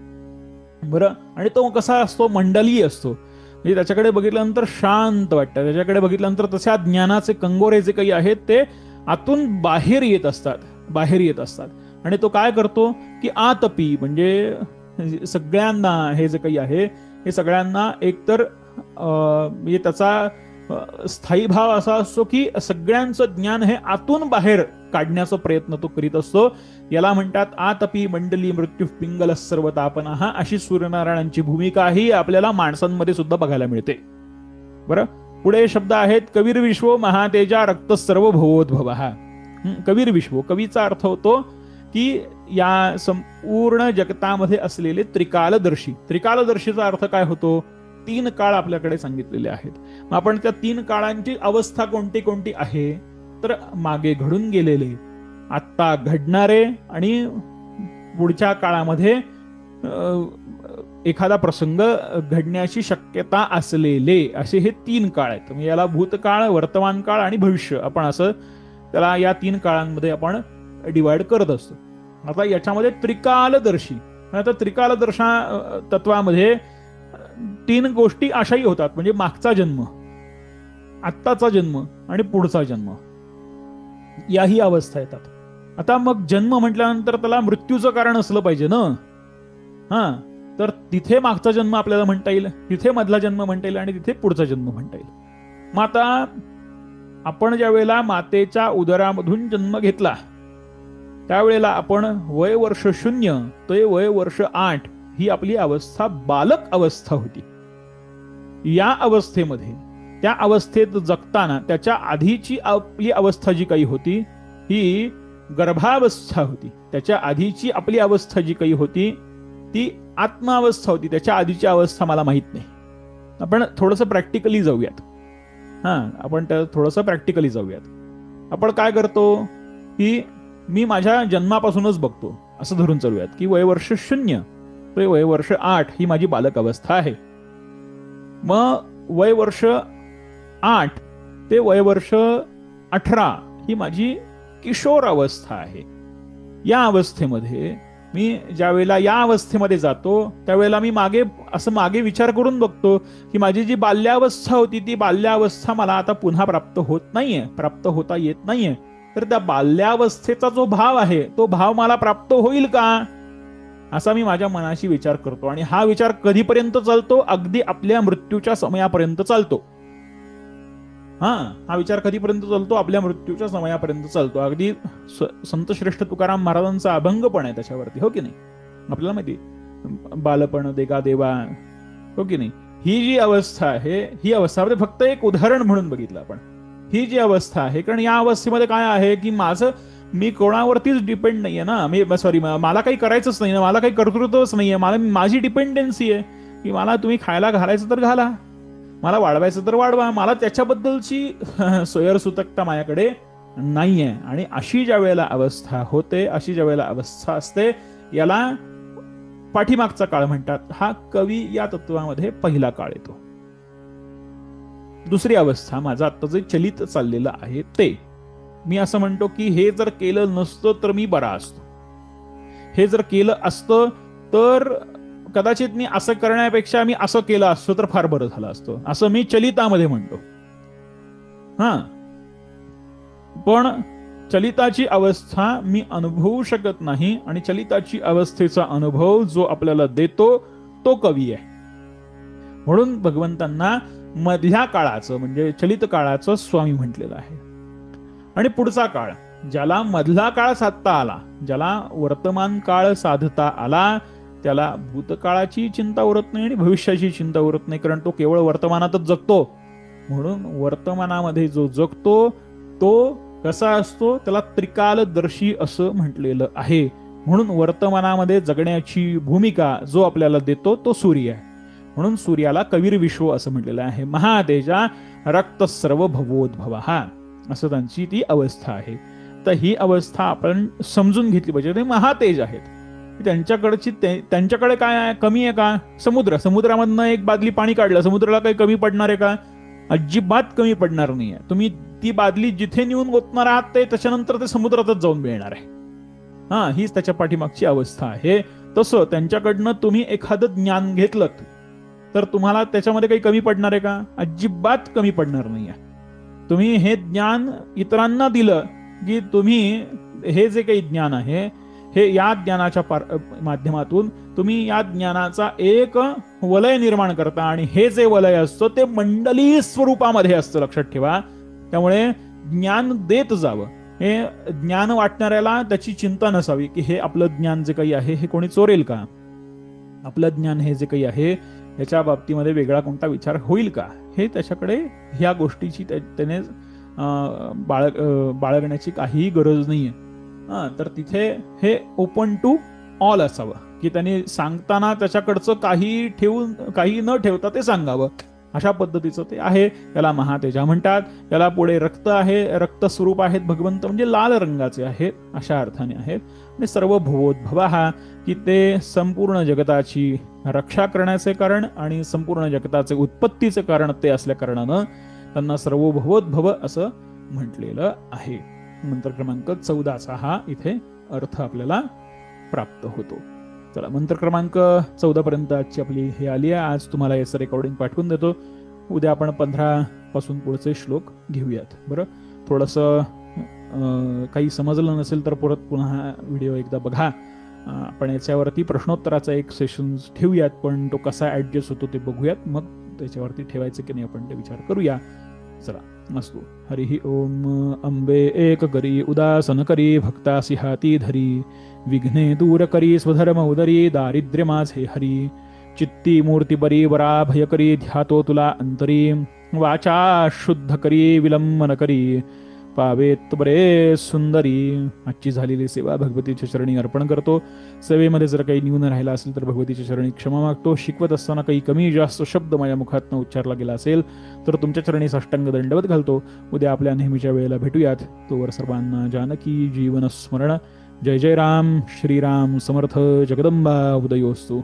बरं, आणि तो कसा असतो मंडलीय असतो, म्हणजे त्याच्याकडे बघितल्यानंतर शांत वाटतं. त्याच्याकडे बघितल्यानंतर तशा ज्ञानाचे कंगोरे जे काही आहेत ते आतून बाहेर येत असतात. आणि तो काय करतो की आतपी, म्हणजे सगळ्यांना हे जे काही आहे हे सगळ्यांना एकतर म्हणजे त्याचा स्थायी भाव असा असतो की सगळ्यांचं ज्ञान हे आतून बाहेर काढण्याचा प्रयत्न तो करीत असतो. याला म्हणतात आतपी मंडली मृत्यू पिंगल सर्व तापना. अशी सूर्यनारायणांची भूमिका ही आपल्याला माणसांमध्ये सुद्धा बघायला मिळते. बरं, पुढे शब्द आहेत कवीर विश्व महातेजा रक्त सर्व भवोद्भव. कवीर विश्व, कवीचा अर्थ होतो की या संपूर्ण जगतामध्ये असलेले त्रिकालदर्शी. त्रिकालदर्शीचा अर्थ काय होतो, 3 काळ आपल्याकडे सांगितलेले आहेत. मग आपण त्या 3 काळांची अवस्था कोणती कोणती आहे तर मागे घडून गेलेले, आत्ता घडणारे आणि पुढच्या काळामध्ये एखादा प्रसंग घडण्याची शक्यता असलेले, असे हे 3 काळ आहेत. म्हणजे याला भूतकाळ, वर्तमान काळ आणि भविष्य, आपण असं त्याला या 3 काळांमध्ये आपण डिवाइड करत असतो. आता याच्यामध्ये त्रिकालदर्शी, आता त्रिकालदर्शा तत्वामध्ये 3 गोष्टी अशाही होतात, म्हणजे मागचा जन्म, आत्ताचा जन्म आणि पुढचा जन्म, याही अवस्था येतात. आता मग जन्म म्हटल्यानंतर त्याला मृत्यूचं कारण असलं पाहिजे ना. तर तिथे मागचा जन्म आपल्याला म्हणता येईल, तिथे मधला जन्म म्हणता येईल आणि तिथे पुढचा जन्म म्हणता येईल. मग आता आपण ज्या वेळेला मातेच्या उदरामधून जन्म घेतला त्यावेळेला आपण वय वर्ष 0 ते वय वर्ष 8 ही आपली अवस्था बालक अवस्था होती. या अवस्थेमध्ये, त्या अवस्थेत जगताना त्याच्या आधीची आपली अवस्था जी काही होती ही गर्भावस्था होती. त्याच्या आधीची आपली अवस्था जी काही होती ती आत्मावस्था होती. त्याच्या आधीची अवस्था मला माहित नाही. आपण थोडंसं प्रॅक्टिकली जाऊयात. आपण थोडंसं प्रॅक्टिकली जाऊयात. आपण काय करतो की मी माझ्या जन्मापासूनच बघतो असं धरून चालूयात की वय वर्ष 0 ते वय वर्ष 8 ही माझी बालक अवस्था आहे. मग वय वर्ष 8 ते वय वर्ष 18 ही माझी किशोर अवस्था आहे. या अवस्थेमध्ये मी ज्या वेळेला या अवस्थेमध्ये जातो त्यावेळेला मी मागे विचार करून बघतो की माझी जी बाल्यावस्था होती ती बाल्यावस्था मला आता पुन्हा प्राप्त होता येत नाहीये. तर त्या बाल्यावस्थेचा जो भाव आहे तो भाव मला प्राप्त होईल का, असा मी माझ्या मनाशी विचार करतो. आणि हा विचार कधीपर्यंत चालतो, अगदी आपल्या मृत्यूच्या समयापर्यंत चालतो. हा विचार कधीपर्यंत चालतो, आपल्या मृत्यूच्या समयापर्यंत चालतो. अगदी संत श्रेष्ठ तुकाराम महाराजांचा अभंग पण आहे त्याच्यावरती, हो की नाही. आपल्याला माहिती बालपण देगा देवा, हो की नाही. ही जी अवस्था आहे ही अवस्था फक्त एक उदाहरण म्हणून बघितलं आपण. ही जी अवस्था आहे, कारण या अवस्थेमध्ये काय आहे की मी कोणावरतीच डिपेंड नाहीये ना. मला काही करायचंच नाही ना, मला काही कर्तृत्वच नाहीये. माझी डिपेंडन्सी आहे की मला तुम्ही खायला घालायचं तर घाला, मला वाढवायचं तर वाढवा, मला त्याच्याबद्दलची सोयरसूतकता माझ्याकडे नाहीये. आणि अशी ज्या वेळेला अवस्था होते, अशी ज्या वेळेला अवस्था असते, याला पाठीमागचा काळ म्हणतात. हा कवी या तत्वामध्ये पहिला काळ येतो. दुसरी अवस्था, माझं आता जे चलित चाललेलं आहे ते, मी असं म्हणतो की हे जर केलं नसतं तर मी बरा असतो. हे जर केलं असतं तर कदाचित मी असं करण्यापेक्षा मी असं केलं असतं तर फार बरं झालं असतं, असं मी चलितामध्ये म्हणतो. पण चलिताची अवस्था मी अनुभवू शकत नाही, आणि चलिताची अवस्थेचा अनुभव जो आपल्याला देतो तो कवी आहे. म्हणून भगवंतांना मधल्या काळाचं म्हणजे चलित काळाचं स्वामी म्हटलेलं आहे. आणि पुढचा काळ, ज्याला मधला काळ साधता आला, ज्याला वर्तमान काळ साधता आला, त्याला भूतकाळाची चिंता उरत नाही आणि भविष्याची चिंता उरत नाही, कारण तो केवळ वर्तमानातच जगतो. म्हणून वर्तमानामध्ये जो जगतो तो कसा असतो, त्याला त्रिकालदर्शी असं म्हटलेलं आहे. म्हणून वर्तमानामध्ये जगण्याची भूमिका जो आपल्याला देतो तो सूर्य आहे. म्हणून सूर्याला कवीर विश्व असं म्हटलेलं आहे. महातेजा रक्त सर्व भवोद्भव, हा असं त्यांची ती अवस्था आहे. तर ही अवस्था आपण समजून घेतली पाहिजे. ते महातेज आहेत. त्यांच्याकडे काय आहे, कमी आहे का? समुद्रामधनं एक बादली पाणी काढलं, समुद्राला काही कमी पडणार आहे का? अजिबात कमी पडणार नाहीये. तुम्ही ती बादली जिथे नेऊन ओतणार आहात ते त्याच्यानंतर ते समुद्रातच जाऊन मिळणार आहे. हीच त्याच्या पाठीमागची अवस्था आहे. तसं त्यांच्याकडनं तुम्ही एखादं ज्ञान घेतलं तर तुम्हाला त्याच्यामध्ये काही कमी पडणार आहे का? अजिबात कमी पडणार नाहीये. तुम्ही हे ज्ञान इतरांना दिलं की तुम्ही हे जे काही ज्ञान आहे हे या ज्ञानाच्या माध्यमातून तुम्ही या ज्ञानाचा एक वलय निर्माण करता, आणि हे जे वलय असतं ते मंडली स्वरूपामध्ये असतं, लक्षात ठेवा. त्यामुळे ज्ञान देत जावं. हे ज्ञान वाटणाऱ्याला त्याची चिंता नसावी की हे आपलं ज्ञान जे काही आहे हे कोणी चोरेल का, आपलं ज्ञान हे जे काही आहे याच्या बाबतीमध्ये वेगळा कोणता विचार होईल का, हे त्याच्याकडे ह्या गोष्टीची त्याने बाळगण्याची काहीही गरज नाहीये. तर तिथे हे ओपन टू ऑल असावं की त्यांनी सांगताना त्याच्याकडचं काही न ठेवता ते सांगावं. अशा पद्धतीचं ते आहे. त्याला महातेजा म्हणतात. त्याला पुढे रक्त आहे, रक्त स्वरूप आहेत भगवंत, म्हणजे लाल रंगाचे आहेत अशा अर्थाने आहेत. आणि सर्व भवोद्भव हा की ते संपूर्ण जगताची रक्षा करण्याचे कारण आणि संपूर्ण जगताचे उत्पत्तीचे कारण ते असल्या कारणानं त्यांना सर्व भवोद्भव असं म्हटलेलं आहे. मंत्र क्रमांक 14चा हा इथे अर्थ आपल्याला प्राप्त होतो. चला, मंत्र क्रमांक 14 पर्यंत आजची आपली हे आली आहे. आज तुम्हाला याचं रेकॉर्डिंग पाठवून देतो. उद्या आपण 15 पासून पुढचे श्लोक घेऊयात. बरं, थोडंसं काही समजलं नसेल तर परत पुन्हा व्हिडिओ एकदा बघा. आपण याच्यावरती प्रश्नोत्तराचा एक सेशन ठेवूयात, पण तो कसा ऍडजस्ट होतो ते बघूयात. मग त्याच्यावरती ठेवायचं की नाही आपण ते विचार करूया. चला, मस्तू. हरिः ओम. अंबे एक करी उदासन करी भक्तासी हाती धरी, विघ्ने दूर करी स्वधर्म उदरी, दारिद्र्य माझे हरी. चित्ती मूर्ती बरी वरा भय करी, ध्यातो तुला अंतरी, वाचा शुद्ध करी विलंबन करी, पावेत बरे सुंदरी. आजची झालेली सेवा भगवतीच्या चरणी अर्पण करतो. सेवेमध्ये जर काही न्यून राहिला असेल तर भगवतीच्या चरणी क्षमा मागतो. शिकवत असताना काही कमी जास्त शब्द माझ्या मुखातनं उच्चारला गेला असेल तर तुमच्या चरणी साष्टांग दंडवत घालतो. उद्या आपल्या नेहमीच्या वेळेला भेटूयात. तोवर सर्वांना जानकी जीवन स्मरण. जय जय राम. श्रीराम समर्थ. जगदंबा उदयोस्तु.